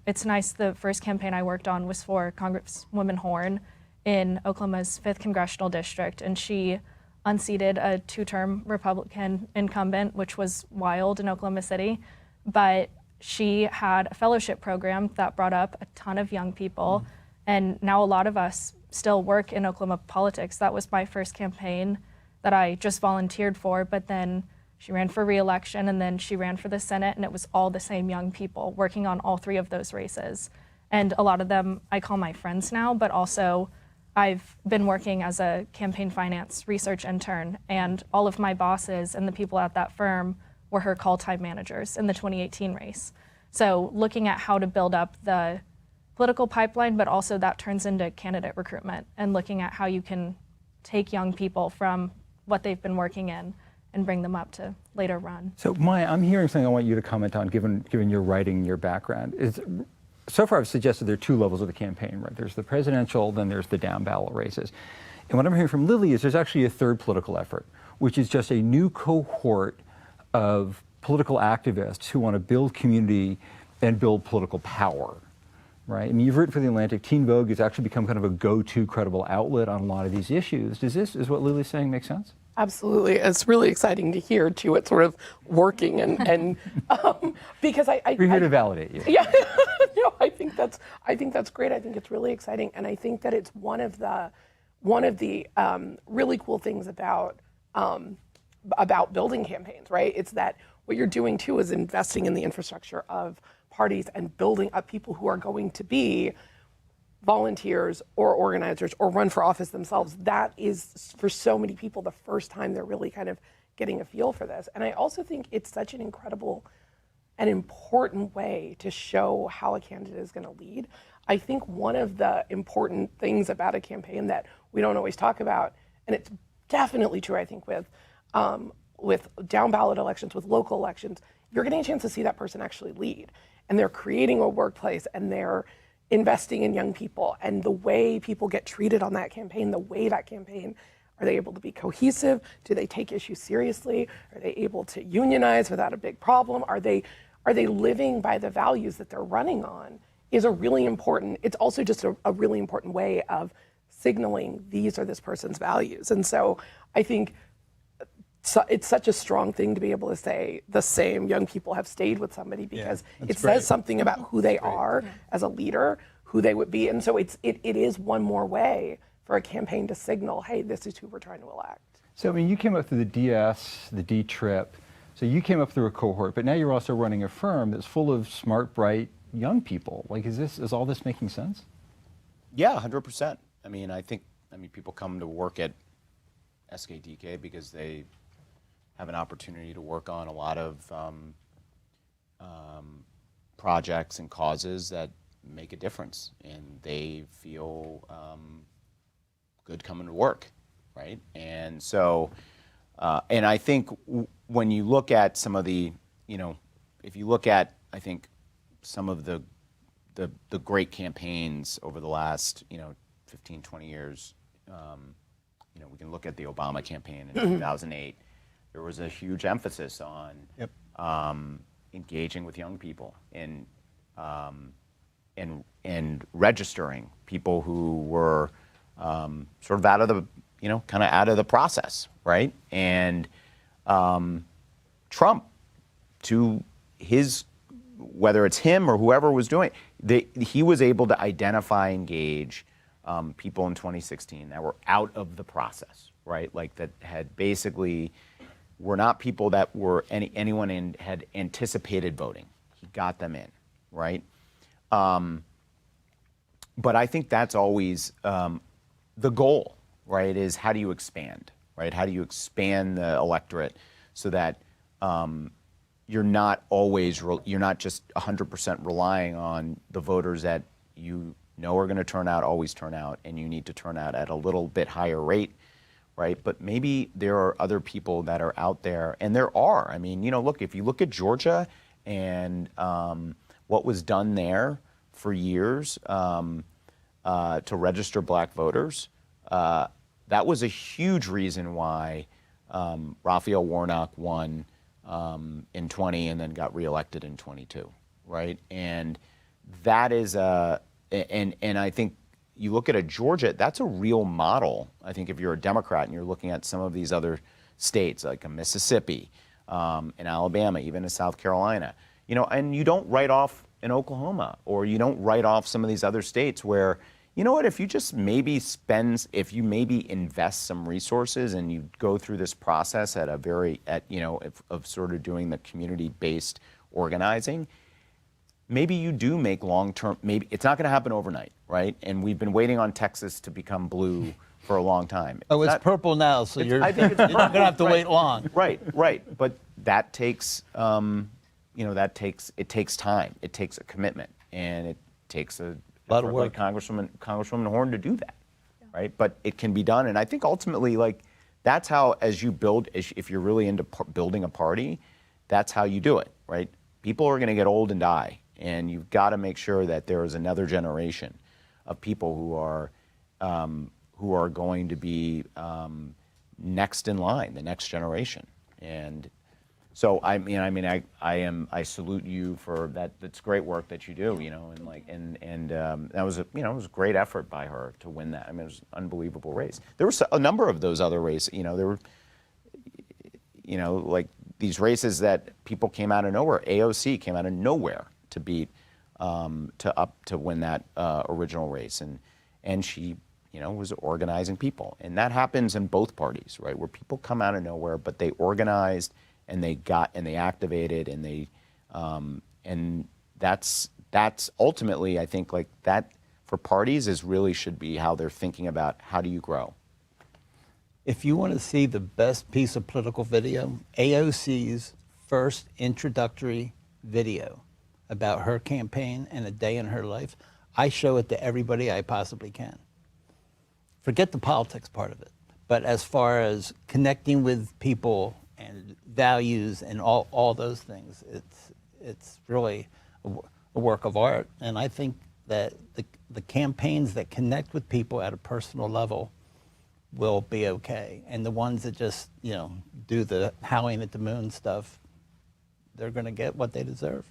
it's nice. The first campaign I worked on was for Congresswoman Horn in Oklahoma's 5th Congressional District, and she unseated a 2-term Republican incumbent, which was wild in Oklahoma City. But she had a fellowship program that brought up a ton of young people, and now a lot of us still work in Oklahoma politics. That was my first campaign that I just volunteered for, but then she ran for re-election, and then she ran for the Senate, and it was all the same young people working on all 3 of those races. And a lot of them I call my friends now, but also I've been working as a campaign finance research intern, and all of my bosses and the people at that firm were her call-time managers in the 2018 race. So looking at how to build up the political pipeline, but also that turns into candidate recruitment, and looking at how you can take young people from what they've been working in and bring them up to later run. So Maya, I'm hearing something I want you to comment on, given your writing, your background. So far I've suggested there are 2 levels of the campaign, right? There's the presidential, then there's the down ballot races. And what I'm hearing from Lily is there's actually a 3rd political effort, which is just a new cohort of political activists who want to build community and build political power, right? I mean, you've written for The Atlantic. Teen Vogue has actually become kind of a go-to credible outlet on a lot of these issues. Is what Lily's saying make sense? Absolutely. It's really exciting to hear, too. It's sort of working and because We're here to validate you. Yeah, no, I think that's great. I think it's really exciting, and I think that it's one of the really cool things about building campaigns, right? It's that what you're doing too is investing in the infrastructure of parties and building up people who are going to be volunteers or organizers or run for office themselves. That is, for so many people, the first time they're really kind of getting a feel for this. And I also think it's such an incredible and important way to show how a candidate is going to lead. I think one of the important things about a campaign that we don't always talk about, and it's definitely true, I think, with down ballot elections, with local elections, you're getting a chance to see that person actually lead. And they're creating a workplace, and they're investing in young people, and the way people get treated on that campaign, the way that campaign, are they able to be cohesive? Do they take issues seriously? Are they able to unionize without a big problem? Are they living by the values that they're running on? Is a really important, it's also just a really important way of signaling these are this person's values. And so I think it's such a strong thing to be able to say the same young people have stayed with somebody, because it says something about who they are as a leader, who they would be. And so it is one more way for a campaign to signal, hey, this is who we're trying to elect. So, I mean, you came up through the DS, the D-TRIP, so you came up through a cohort, but now you're also running a firm that's full of smart, bright, young people. Like, is all this making sense? Yeah, 100%. I mean, people come to work at SKDK because they have an opportunity to work on a lot of projects and causes that make a difference, and they feel good coming to work, right? And so, and I think when you look at some of the, if you look at, I think, some of the great campaigns over the last, 15, 20 years, we can look at the Obama campaign in 2008. There was a huge emphasis on engaging with young people and registering people who were sort of out of the, kind of out of the process, right? And Trump, to his, whether it's him or whoever was doing it, he was able to identify, engage people in 2016 that were out of the process, right? Like that had basically were not people that were anyone had anticipated voting. He got them in, right? But I think that's always the goal, right? Is how do you expand, right? How do you expand the electorate so that you're not just 100% relying on the voters that you know are going to always turn out, and you need to turn out at a little bit higher rate, right? But maybe there are other people that are out there, and there are. I mean, look, if you look at Georgia and what was done there for years to register black voters, that was a huge reason why Raphael Warnock won in 20 and then got reelected in 22, right? And that is and I think you look at Georgia, that's a real model. I think if you're a Democrat and you're looking at some of these other states like a Mississippi, in Alabama, even in South Carolina, and you don't write off in Oklahoma, or you don't write off some of these other states where, if you just if you maybe invest some resources and you go through this process of sort of doing the community-based organizing, maybe you do make long-term, maybe it's not going to happen overnight, right? And we've been waiting on Texas to become blue for a long time. It's purple now, so I think it's you're not going to have to wait long. Right. But that takes, it takes time. It takes a commitment, and it takes a lot of work. Like Congresswoman Horn to do that, right? But it can be done, and I think ultimately, that's how, as you build, if you're really into building a party, that's how you do it, right? People are going to get old and die, and you've got to make sure that there is another generation of people who are going to be next in line, the next generation. And so I salute you for that. That's great work that you do, and that was it was a great effort by her to win that. I mean, it was an unbelievable race. There were a number of those other races, there were, like these races that people came out of nowhere. AOC came out of nowhere to beat, to win that original race, and she, was organizing people, and that happens in both parties, right? Where people come out of nowhere, but they organized and they activated, and they, and that's ultimately, I think, like that for parties should be how they're thinking about how do you grow. If you want to see the best piece of political video, AOC's first introductory video about her campaign and a day in her life, I show it to everybody I possibly can. Forget the politics part of it. But as far as connecting with people and values and all those things, it's really a work of art. And I think that the campaigns that connect with people at a personal level will be okay. And the ones that just, do the howling at the moon stuff, they're going to get what they deserve.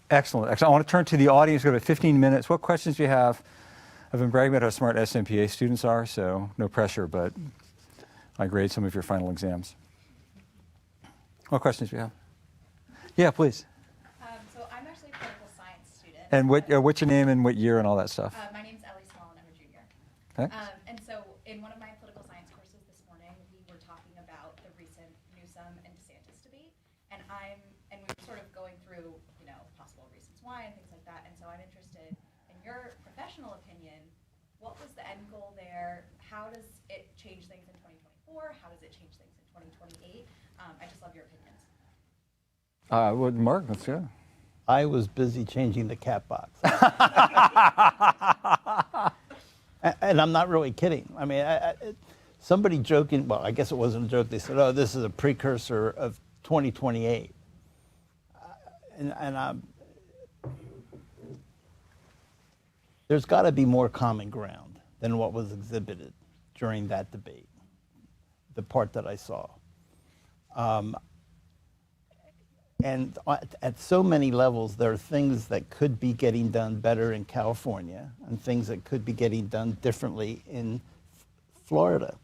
Excellent. I want to turn to the audience. We've got 15 minutes. What questions do you have? I've been bragging about how smart SMPA students are, so no pressure, but I grade some of your final exams. What questions do you have? Yeah, please. So I'm actually a political science student, And what's your name and what year and all that stuff? My name's Ellie Small, and I'm a junior. Okay. And so in one of my political science courses this morning, we were talking about the recent Newsom and DeSantis debate, and we were sort of going through, possible reasons why and things like that. And so I'm interested in your professional opinion. What was the end goal there? How does it change things in 2024? How does it change things in 2028? I just love your opinions. Well, Mark, let's go. I was busy changing the cat box. And I'm not really kidding. I mean, somebody joking, well, I guess it wasn't a joke. They said, oh, this is a precursor of 2028. There's got to be more common ground than what was exhibited during that debate, the part that I saw. And at so many levels, there are things that could be getting done better in California and things that could be getting done differently in Florida.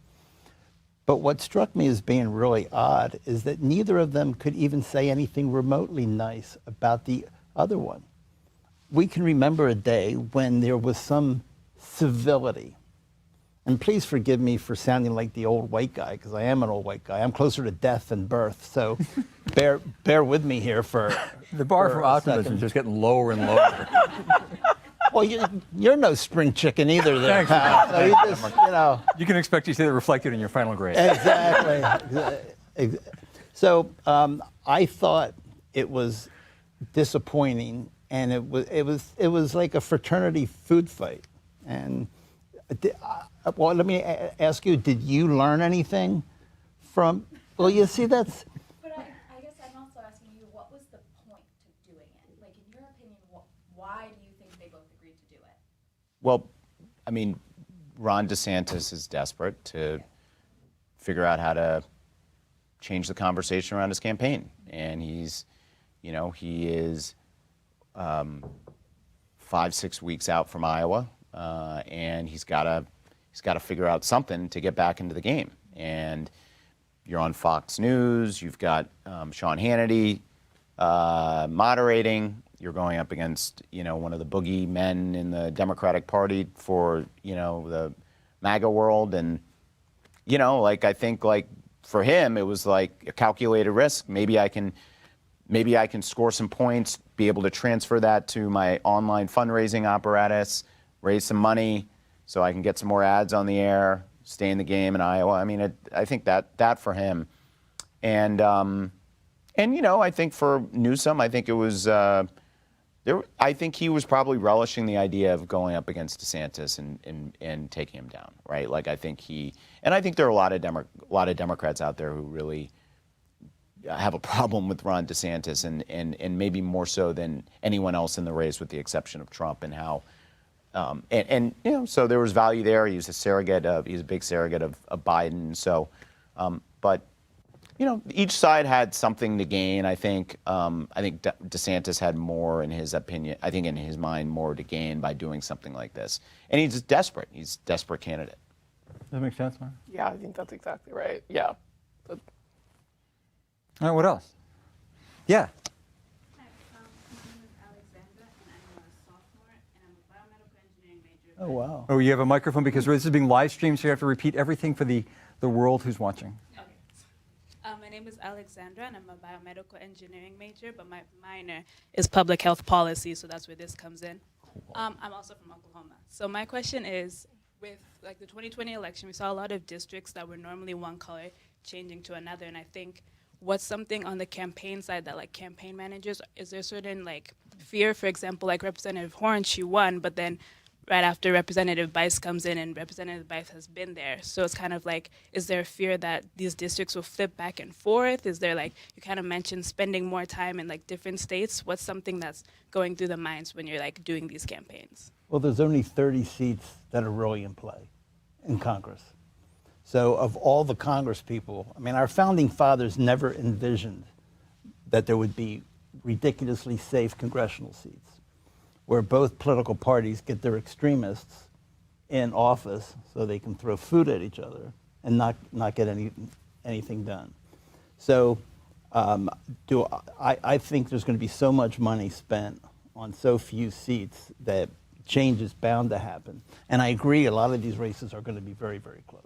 But what struck me as being really odd is that neither of them could even say anything remotely nice about the other one. We can remember a day when there was some civility. And please forgive me for sounding like the old white guy, because I am an old white guy. I'm closer to death than birth, so bear with me here for The bar for for a optimism second. is just getting lower and lower. Well, you're no spring chicken either there, Thanks. pal. So you just, You can expect to see that reflected in your final grade. Exactly. So I thought it was disappointing, and it was like a fraternity food fight. And well, let me ask you: did you learn anything from? Well, you see, that's. But I guess I'm also asking you, what was the point to doing it? Like, in your opinion, why do you think they both agreed to do it? Well, I mean, Ron DeSantis is desperate to figure out how to change the conversation around his campaign, and he is 5-6 weeks out from Iowa, and he's got to figure out something to get back into the game. And you're on Fox News. You've got Sean Hannity moderating. You're going up against one of the boogie men in the Democratic Party for the MAGA world, and I think for him it was like a calculated risk. Maybe I can score some points, be able to transfer that to my online fundraising apparatus, raise some money so I can get some more ads on the air, stay in the game in Iowa. I mean, I think that for him. And I think for Newsom, I think it was, I think he was probably relishing the idea of going up against DeSantis and taking him down, right? I think there are a lot of Democrats out there who really have a problem with Ron DeSantis and maybe more so than anyone else in the race, with the exception of Trump, and how so there was value there. He's a big surrogate of Biden. So, but each side had something to gain. I think DeSantis had more, in his opinion, I think in his mind, more to gain by doing something like this. And he's desperate. He's a desperate candidate. Does that make sense, Mark? Yeah, I think that's exactly right. Yeah. All right, what else? Yeah. Hi, my name is Alexandra, and I'm a sophomore, and I'm a biomedical engineering major. Oh wow. Oh, you have a microphone because this is being live streamed, so you have to repeat everything for the world who's watching. Okay. My name is Alexandra, and I'm a biomedical engineering major, but my minor is public health policy, so that's where this comes in. I'm also from Oklahoma. So my question is, with the 2020 election, we saw a lot of districts that were normally one color changing to another, and I think what's something on the campaign side that campaign managers, is there certain fear, for example, Representative Horn, she won, but then right after Representative Bice comes in, and Representative Bice has been there. So it's kind of is there a fear that these districts will flip back and forth? Is there you kind of mentioned spending more time in different states. What's something that's going through the minds when you're doing these campaigns? Well, there's only 30 seats that are really in play in Congress. So of all the Congress people, I mean, our founding fathers never envisioned that there would be ridiculously safe congressional seats where both political parties get their extremists in office so they can throw food at each other and not get anything done. So I think there's going to be so much money spent on so few seats that change is bound to happen. And I agree, a lot of these races are going to be very, very close.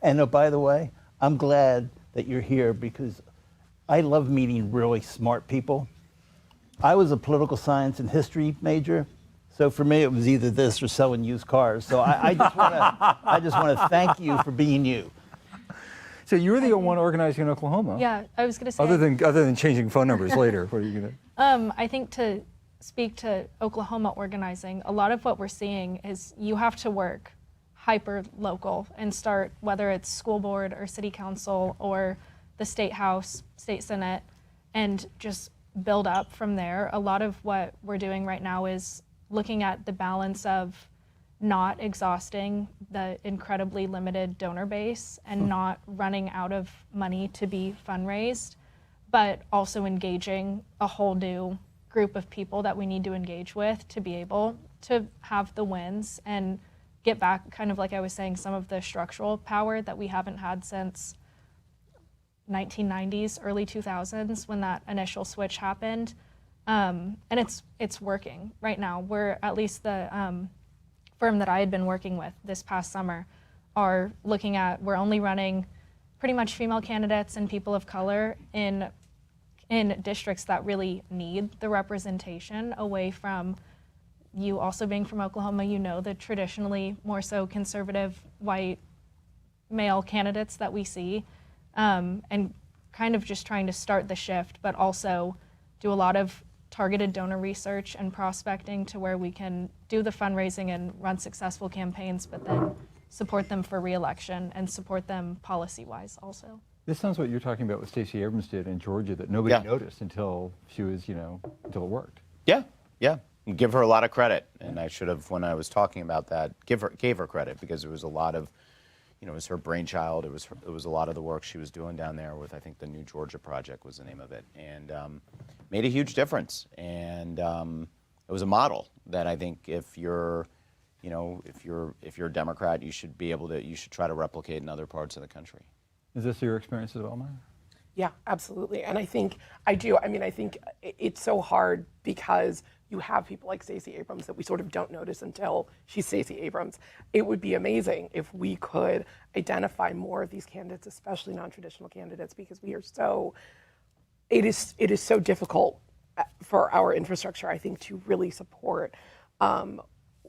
And oh, by the way, I'm glad that you're here because I love meeting really smart people. I was a political science and history major, so for me it was either this or selling used cars. So I just want to thank you for being you. So you were the one organizing in Oklahoma. Yeah, I was going to say. Other than changing phone numbers later, what are you going to? I think to speak to Oklahoma organizing, a lot of what we're seeing is you have to work hyper local and start, whether it's school board or city council or the state house, state senate, and just build up from there. A lot of what we're doing right now is looking at the balance of not exhausting the incredibly limited donor base and not running out of money to be fundraised, but also engaging a whole new group of people that we need to engage with to be able to have the wins and get back, kind of like I was saying, some of the structural power that we haven't had since 1990s, early 2000s, when that initial switch happened. And it's working right now. We're, at least the firm that I had been working with this past summer, are looking at, we're only running pretty much female candidates and people of color in districts that really need the representation, away from, you also being from Oklahoma, you know, the traditionally more so conservative white male candidates that we see, and kind of just trying to start the shift, but also do a lot of targeted donor research and prospecting to where we can do the fundraising and run successful campaigns, but then support them for re-election and support them policy-wise also. This sounds what you're talking about what Stacey Abrams did in Georgia that nobody Yeah. noticed until she was, until it worked. Yeah, yeah. Give her a lot of credit, and I should have, when I was talking about that, gave her credit, because there was a lot of, it was her brainchild. It was a lot of the work she was doing down there with, I think, the New Georgia Project was the name of it, and made a huge difference. And it was a model that I think if you're a Democrat, you should try to replicate in other parts of the country. Is this your experience as well, Maya? Yeah, absolutely. And I think I do. I mean, I think it's so hard because you have people like Stacey Abrams that we sort of don't notice until she's Stacey Abrams. It would be amazing if we could identify more of these candidates, especially non-traditional candidates, because we are so, it is so difficult for our infrastructure, I think, to really support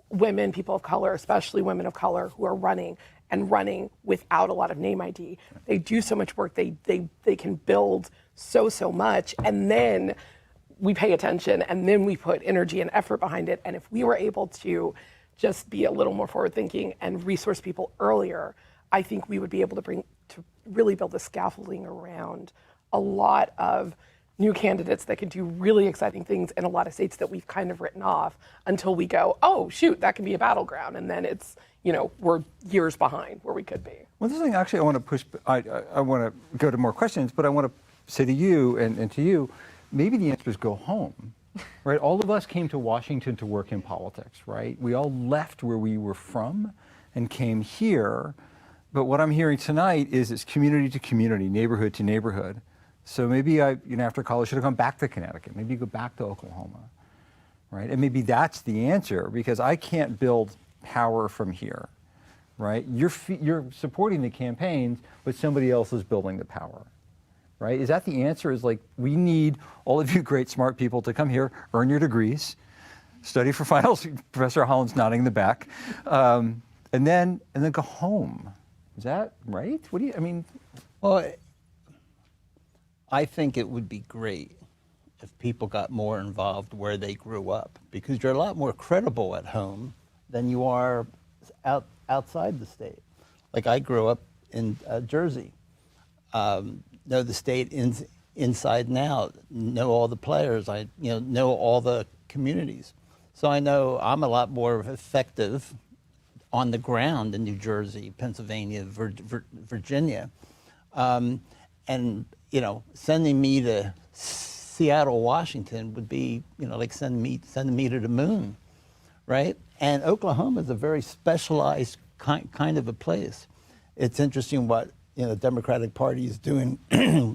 women, people of color, especially women of color who are running without a lot of name ID. They do so much work. They can build so much, and then we pay attention, and then we put energy and effort behind it. And if we were able to just be a little more forward thinking and resource people earlier, I think we would be able to really build the scaffolding around a lot of new candidates that can do really exciting things in a lot of states that we've kind of written off until we go, oh shoot, that can be a battleground, and then it's, we're years behind where we could be. Well, this thing actually I want to push. I want to go to more questions, but I want to say to you and to you, maybe the answer is go home, right? All of us came to Washington to work in politics, right? We all left where we were from and came here. But what I'm hearing tonight is it's community to community, neighborhood to neighborhood. So maybe after college, should have gone back to Connecticut. Maybe you go back to Oklahoma, right? And maybe that's the answer, because I can't build power from here, right? You're supporting the campaigns, but somebody else is building the power, right? Is that the answer? Is like, we need all of you great, smart people to come here, earn your degrees, study for finals. Professor Holland's nodding in the back, and then go home. Is that right? What do you? Well, I think it would be great if people got more involved where they grew up, because you're a lot more credible at home than you are outside the state. Like, I grew up in Jersey, know the state inside and out, know all the players, I know all the communities. So I know I'm a lot more effective on the ground in New Jersey, Pennsylvania, Virginia. And sending me to Seattle, Washington would be, like sending me to the moon, right? And Oklahoma is a very specialized kind of a place. It's interesting what the Democratic Party is doing,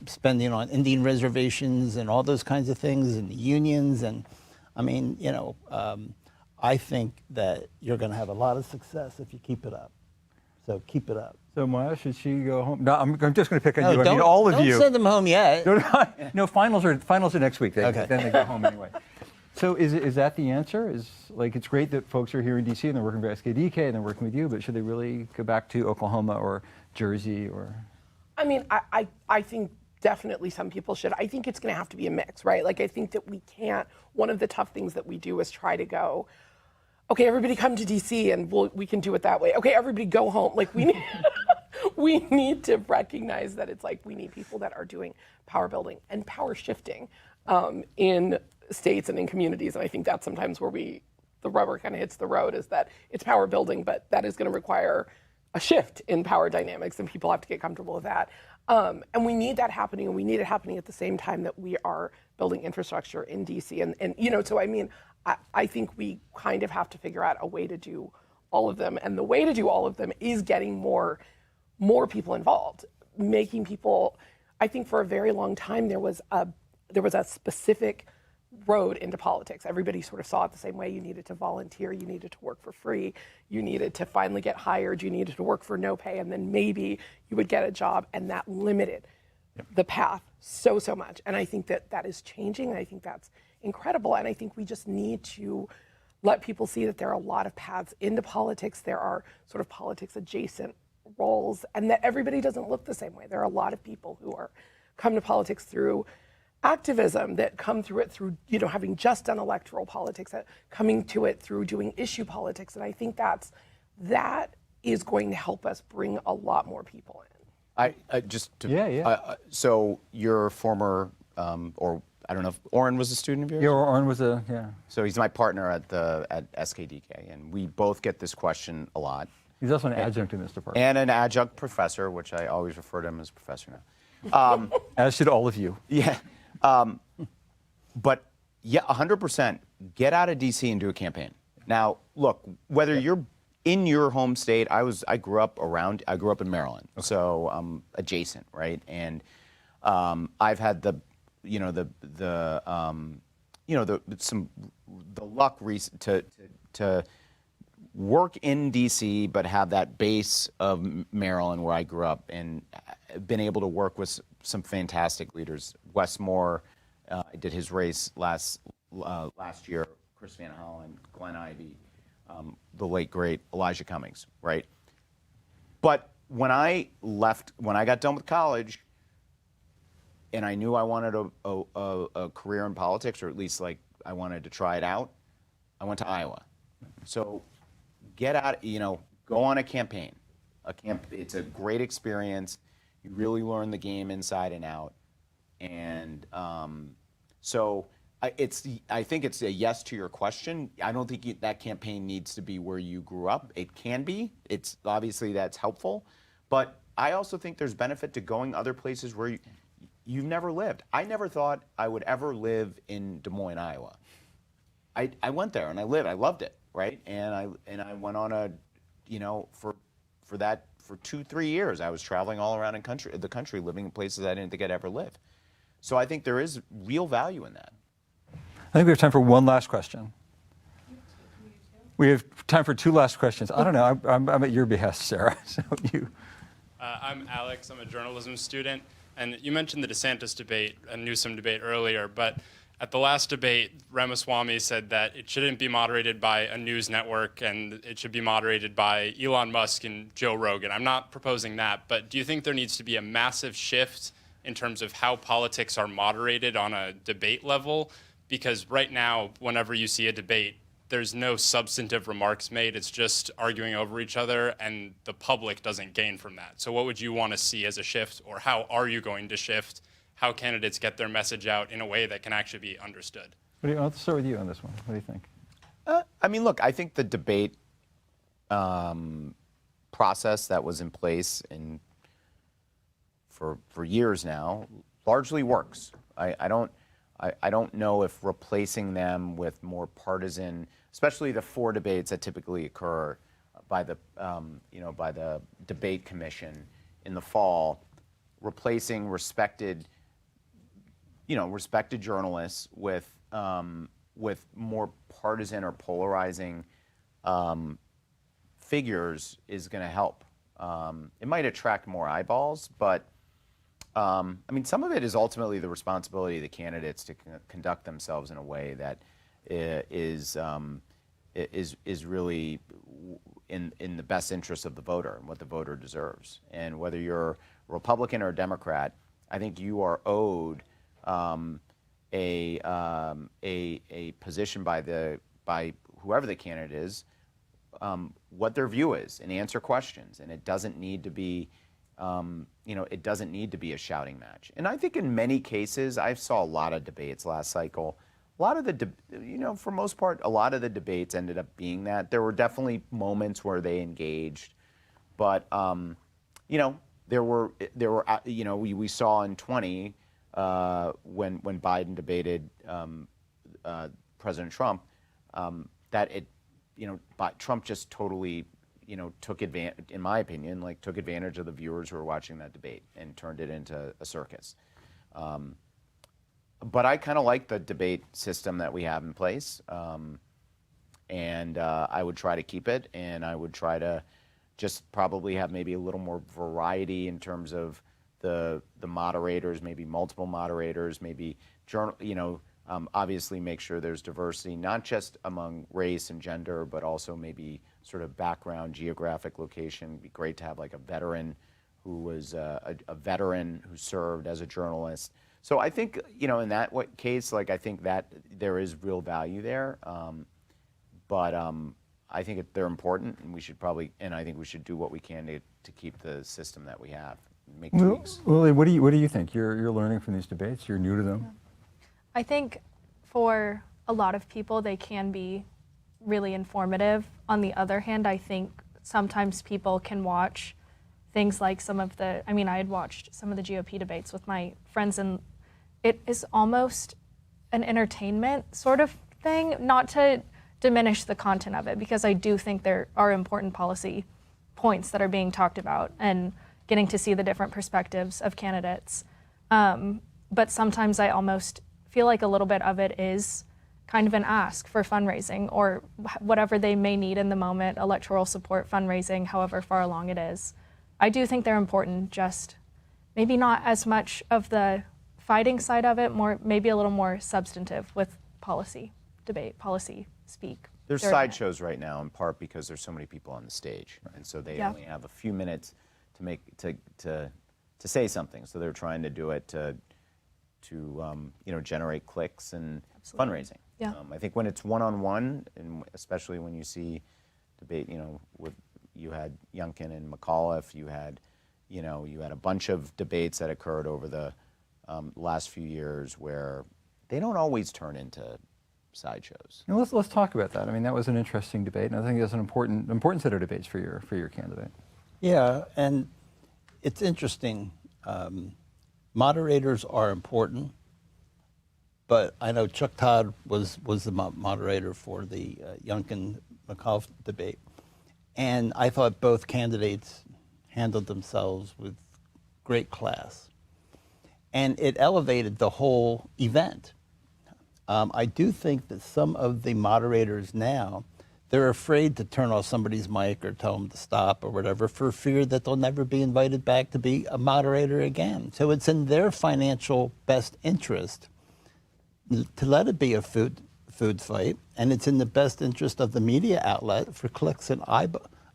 spending on Indian reservations and all those kinds of things, and the unions, and I mean, I think that you're going to have a lot of success if you keep it up. So keep it up. So Maya, should she go home? No, I'm just going to pick on you. I don't, mean, all of don't you. send them home yet. No, finals are next week. Okay. Then they go home anyway. So is that the answer? It's great that folks are here in DC and they're working for SKDK and they're working with you, but should they really go back to Oklahoma or Jersey or? I mean, I think definitely some people should. I think it's going to have to be a mix, right? Like, I think that we can't, one of the tough things that we do is try to go, okay, everybody come to DC and we can do it that way. Okay, everybody go home. Like, we need, we need to recognize that it's like we need people that are doing power building and power shifting in states and in communities. And I think that's sometimes where the rubber kind of hits the road, is that it's power building, but that is going to require a shift in power dynamics, and people have to get comfortable with that. And we need that happening, and we need it happening at the same time that we are building infrastructure in DC. And so I mean, I think we kind of have to figure out a way to do all of them. And the way to do all of them is getting more people involved, making people. I think for a very long time there was a specific road into politics. Everybody sort of saw it the same way. You needed to volunteer, you needed to work for free, you needed to finally get hired, you needed to work for no pay, and then maybe you would get a job, and that limited the path so much. And I think that is changing, and I think that's incredible. And I think we just need to let people see that there are a lot of paths into politics. There are sort of politics adjacent roles, and that everybody doesn't look the same way. There are a lot of people who come to politics through activism, that come through it through having just done electoral politics, coming to it through doing issue politics. And I think that is going to help us bring a lot more people in. So your former, or I don't know if Oren was a student of yours? Yeah, Oren was So he's my partner at SKDK, and we both get this question a lot. He's also an adjunct in this department. And an adjunct professor, which I always refer to him as professor now. As should all of you. Yeah. But yeah, 100% get out of DC and do a campaign. Now, look, whether you're in your home state, I grew up in Maryland, so I'm adjacent, right? And I've had the luck to work in DC, but have that base of Maryland where I grew up, and been able to work with some fantastic leaders. Wes Moore, I did his race last year. Chris Van Hollen, Glenn Ivey, the late great Elijah Cummings, right? But when I got done with college, and I knew I wanted a career in politics, or at least like I wanted to try it out, I went to Iowa. So get out, go on a campaign. It's a great experience. You really learn the game inside and out. And so I think it's a yes to your question. I don't think that campaign needs to be where you grew up. It can be. It's obviously that's helpful. But I also think there's benefit to going other places where you've never lived. I never thought I would ever live in Des Moines, Iowa. I went there and I loved it, right? And I went on for 2-3 years, I was traveling all around the country, living in places I didn't think I'd ever live. So I think there is real value in that. I think we have time for one last question. We have time for 2 last questions. I don't know. I'm at your behest, Sarah. So you. I'm Alex. I'm a journalism student. And you mentioned the DeSantis debate and Newsom debate earlier, but at the last debate, Ramaswamy said that it shouldn't be moderated by a news network and it should be moderated by Elon Musk and Joe Rogan. I'm not proposing that, but do you think there needs to be a massive shift in terms of how politics are moderated on a debate level? Because right now, whenever you see a debate, there's no substantive remarks made. It's just arguing over each other, and the public doesn't gain from that. So what would you want to see as a shift, or how are you going to shift how candidates get their message out in a way that can actually be understood? Let's start with you on this one. What do you think? I mean, look, I think the debate process that was in place for years now largely works. I don't know if replacing them with more partisan, especially the 4 debates that typically occur by the debate commission in the fall, replacing respected journalists with with more partisan or polarizing figures is going to help. It might attract more eyeballs, but I mean, some of it is ultimately the responsibility of the candidates to conduct themselves in a way that is really in the best interest of the voter and what the voter deserves. And whether you're Republican or Democrat, I think you are owed a position by whoever the candidate is, what their view is, and answer questions. And it doesn't need to be, it doesn't need to be a shouting match. And I think in many cases, I saw a lot of debates last cycle. A lot of the, for most part, a lot of the debates ended up being that. There were definitely moments where they engaged, but there were we saw in 20 when Biden debated President Trump that Trump just totally took advantage, in my opinion, took advantage of the viewers who were watching that debate and turned it into a circus. But I kind of like the debate system that we have in place, and I would try to keep it, and I would try to just probably have maybe a little more variety in terms of the moderators, maybe multiple moderators, maybe obviously make sure there's diversity, not just among race and gender, but also maybe sort of background, geographic location. It'd be great to have like a veteran who was a veteran who served as a journalist. So I think, in that case, I think that there is real value there. But I think they're important, and I think we should do what we can to keep the system that we have, make tweaks. Lily, what do you think? You're learning from these debates. You're new to them. I think for a lot of people, they can be really informative. On the other hand, I think sometimes people can watch things like I had watched some of the GOP debates with my friends, and it is almost an entertainment sort of thing, not to diminish the content of it, because I do think there are important policy points that are being talked about and getting to see the different perspectives of candidates. But sometimes I almost feel like a little bit of it is kind of an ask for fundraising or whatever they may need in the moment, electoral support, fundraising, however far along it is. I do think they're important, just maybe not as much of the fighting side of it, maybe a little more substantive with policy debate, policy speak. There's sideshows right now, in part because there's so many people on the stage, and so they only have a few minutes to say something. So they're trying to do it to generate clicks and fundraising. Yeah. I think when it's one-on-one, and especially when you see debate, you had Youngkin and McAuliffe, you had a bunch of debates that occurred over the last few years where they don't always turn into sideshows. Let's talk about that. I mean, that was an interesting debate, and I think that's an important set of debates for your candidate. Yeah, and it's interesting. Moderators are important, but I know Chuck Todd was the moderator for the Youngkin-McAuliffe debate, and I thought both candidates handled themselves with great class, and it elevated the whole event. I do think that some of the moderators now, they're afraid to turn off somebody's mic or tell them to stop or whatever for fear that they'll never be invited back to be a moderator again. So it's in their financial best interest to let it be a food fight, and it's in the best interest of the media outlet for clicks and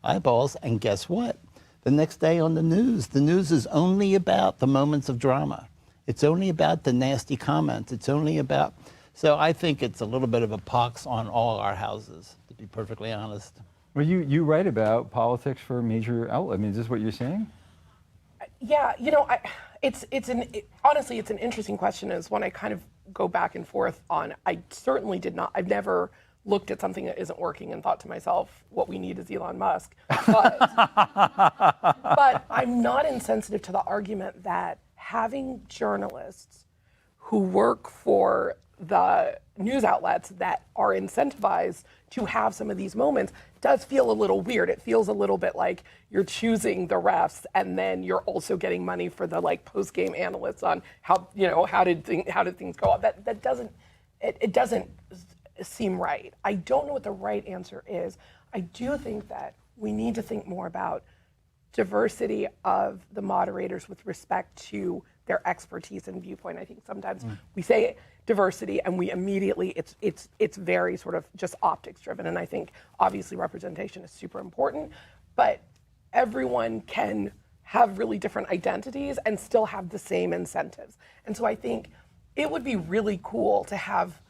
eyeballs. And guess what? The next day on the news is only about the moments of drama. It's only about the nasty comments. It's only about... So I think it's a little bit of a pox on all our houses, to be perfectly honest. Well, you write about politics for a major outlet. I mean, is this what you're saying? Yeah, honestly, it's an interesting question. Is one I kind of go back and forth on. I certainly did not. I've never looked at something that isn't working and thought to myself, what we need is Elon Musk. But, but I'm not insensitive to the argument that having journalists who work for the news outlets that are incentivized to have some of these moments does feel a little weird. It feels a little bit like you're choosing the refs and then you're also getting money for the post-game analysts on how did things go. That doesn't seem right. I don't know what the right answer is. I do think that we need to think more about diversity of the moderators with respect to their expertise and viewpoint. I think sometimes we say diversity and we immediately it's very sort of just optics driven. And I think obviously representation is super important, but everyone can have really different identities and still have the same incentives. And so I think it would be really cool to have,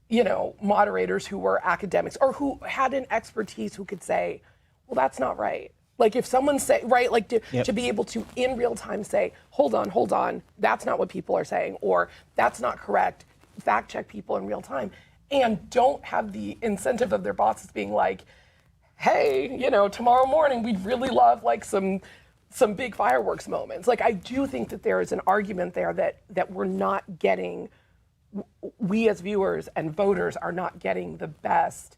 you know, moderators who were academics or who had an expertise who could say, well, that's not right. Like if someone say, right, like to be able to in real time say, hold on, that's not what people are saying, or that's not correct, fact check people in real time, and don't have the incentive of their bosses being like, hey, you know, tomorrow morning we'd really love like some big fireworks moments. Like I do think that there is an argument there that we're not getting, we as viewers and voters are not getting the best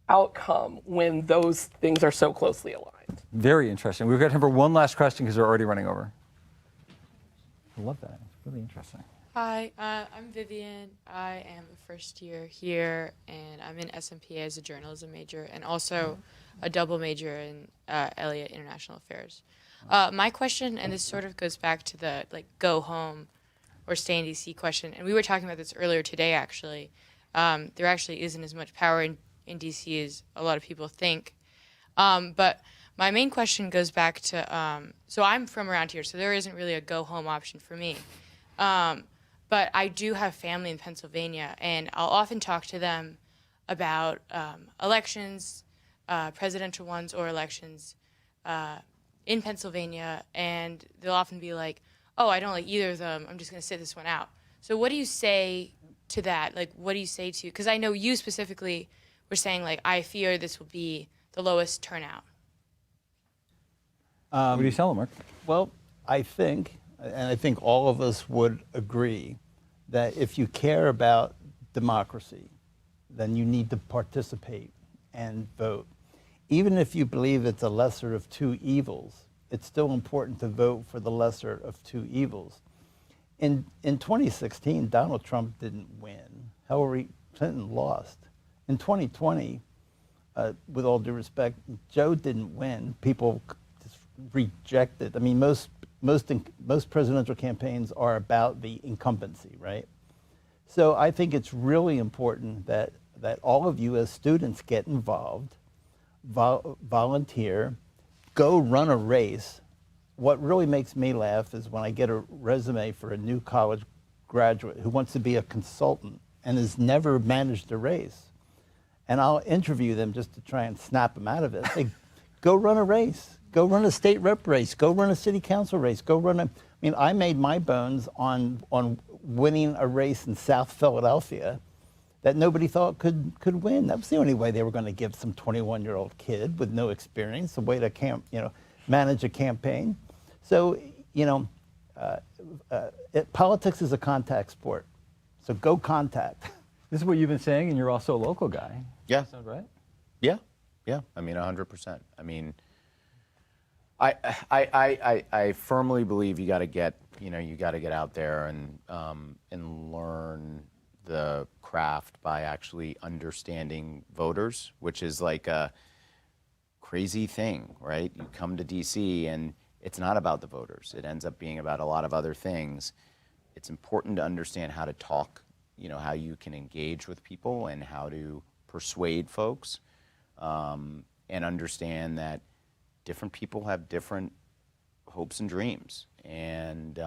outcome when those things are so closely aligned. Very interesting. We've got time for one last question because we're already running over. I love that. It's really interesting. Hi, I'm Vivian. I am a first year here, and I'm in SMPA as a journalism major and also a double major in Elliott International Affairs. My question, and this sort of goes back to the like go home or stay in DC question, and we were talking about this earlier today actually. There actually isn't as much power in DC as a lot of people think. But my main question goes back to, so I'm from around here, so there isn't really a go home option for me. But I do have family in Pennsylvania, and I'll often talk to them about elections, presidential ones or elections in Pennsylvania, and they'll often be like, oh, I don't like either of them, I'm just going to sit this one out. So what do you say to that? Like, what do you say to, because I know you specifically were saying, like, I fear this will be the lowest turnout. What do you tell them, Mark? Well, I think, and I think all of us would agree, that if you care about democracy, then you need to participate and vote. Even if you believe it's a lesser of two evils, it's still important to vote for the lesser of two evils. In 2016, Donald Trump didn't win. Hillary Clinton lost. In 2020, with all due respect, Joe didn't win. People just rejected. I mean, most presidential campaigns are about the incumbency, right? So I think it's really important that all of you as students get involved, volunteer, go run a race. What really makes me laugh is when I get a resume for a new college graduate who wants to be a consultant and has never managed a race. And I'll interview them just to try and snap them out of it. Say, go run a race. Go run a state rep race. Go run a city council race. Go run a, I mean, I made my bones on winning a race in South Philadelphia that nobody thought could win. That was the only way they were going to give some 21-year-old kid with no experience a way to manage a campaign. So, politics is a contact sport. So go contact. This is what you've been saying, and you're also a local guy. Yeah. Sound right? Yeah. I mean, 100%. I mean, I firmly believe you got to get out there and learn the craft by actually understanding voters, which is like a crazy thing, right? You come to DC and it's not about the voters. It ends up being about a lot of other things. It's important to understand how to talk, how you can engage with people and how to persuade folks, and understand that different people have different hopes and dreams. And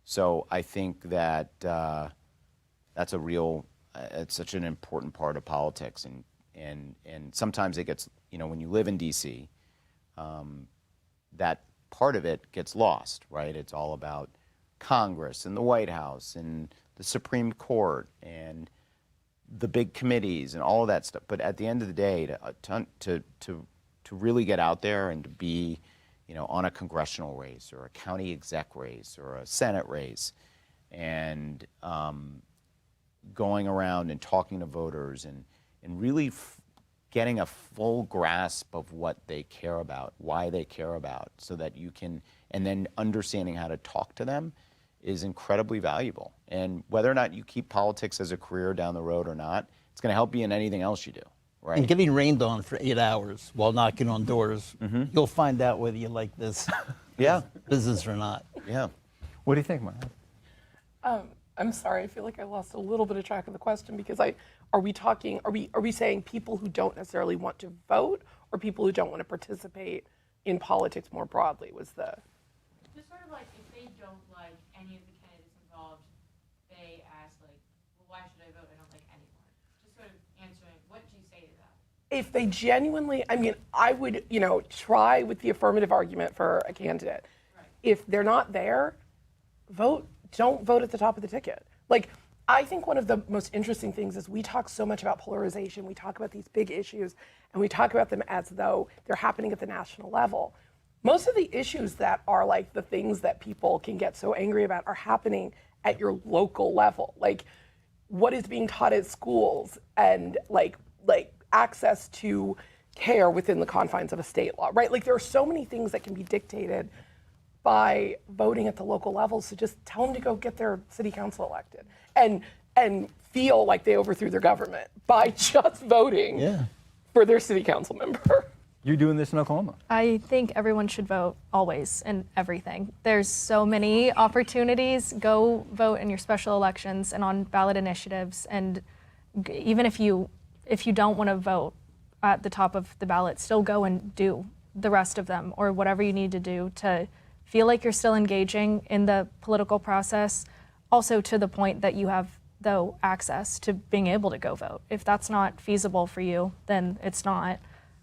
so I think that that's it's such an important part of politics. And sometimes it gets, when you live in DC, that part of it gets lost, right? It's all about Congress and the White House and the Supreme Court and the big committees and all of that stuff. But at the end of the day, to really get out there and to be, on a congressional race or a county exec race or a Senate race, and going around and talking to voters and really getting a full grasp of what they care about, why they care about, so that you can, and then understanding how to talk to them is incredibly valuable. And whether or not you keep politics as a career down the road or not, It's going to help you in anything else you do, right? And getting rained on for 8 hours while knocking on doors, you'll find out whether you like this Yeah. business or not. Yeah. What do you think, Maya? I'm sorry, I feel like I lost a little bit of track of the question because are we saying people who don't necessarily want to vote or people who don't want to participate in politics more broadly was the. Just sort of like if they don't like any of the candidates involved, they ask like, well, why should I vote? I don't like anyone. Just sort of answering, what do you say to that? If they genuinely, I mean, I would, try with the affirmative argument for a candidate. Right. If they're not there, don't vote at the top of the ticket. Like, I think one of the most interesting things is we talk so much about polarization, we talk about these big issues, and we talk about them as though they're happening at the national level. Most of the issues that are like the things that people can get so angry about are happening at your local level. Like, what is being taught at schools and like access to care within the confines of a state law, right? Like, there are so many things that can be dictated by voting at the local level, so just tell them to go get their city council elected and feel like they overthrew their government by just voting for their city council member. You're doing this in Oklahoma. I think everyone should vote always in everything. There's so many opportunities. Go vote in your special elections and on ballot initiatives. And even if you don't want to vote at the top of the ballot, still go and do the rest of them or whatever you need to do to feel like you're still engaging in the political process, also to the point that you have, though, access to being able to go vote. If that's not feasible for you, then it's not.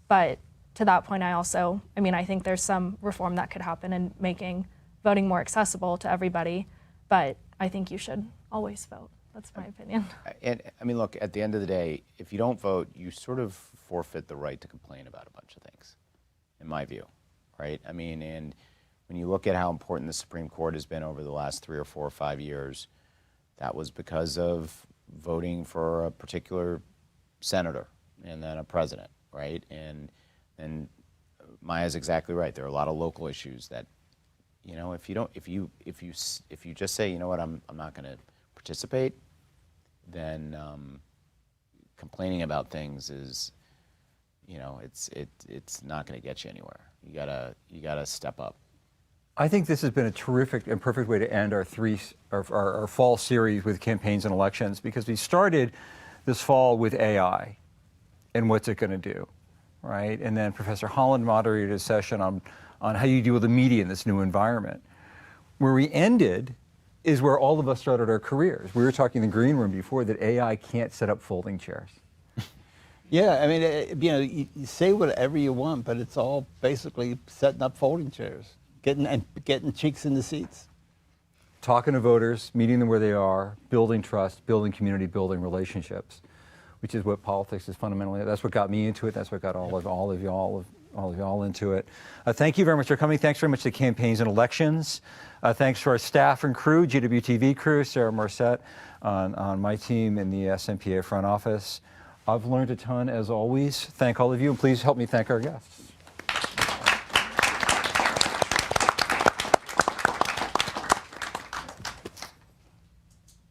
But to that point, I think there's some reform that could happen in making voting more accessible to everybody, but I think you should always vote. That's my opinion. And I mean, look, at the end of the day, if you don't vote, you sort of forfeit the right to complain about a bunch of things, in my view, right? I mean, and when you look at how important the Supreme Court has been over the last 3 or 4 or 5 years, that was because of voting for a particular senator and then a president, right? And Maya's exactly right. There are a lot of local issues that, if you just say, you know what, I'm not going to participate, then complaining about things is, it's not going to get you anywhere. You gotta step up. I think this has been a terrific and perfect way to end our fall series with campaigns and elections, because we started this fall with AI and what's it going to do, right? And then Professor Holland moderated a session on how you deal with the media in this new environment. Where we ended is where all of us started our careers. We were talking in the green room before that AI can't set up folding chairs. Yeah, I mean, you say whatever you want, but it's all basically setting up folding chairs. Getting cheeks in the seats. Talking to voters, meeting them where they are, building trust, building community, building relationships, which is what politics is fundamentally. That's what got me into it. That's what got all of y'all into it. Thank you very much for coming. Thanks very much to Campaigns and Elections. Thanks to our staff and crew, GWTV crew, Sarah Morissette on my team in the SMPA front office. I've learned a ton as always. Thank all of you, and please help me thank our guests.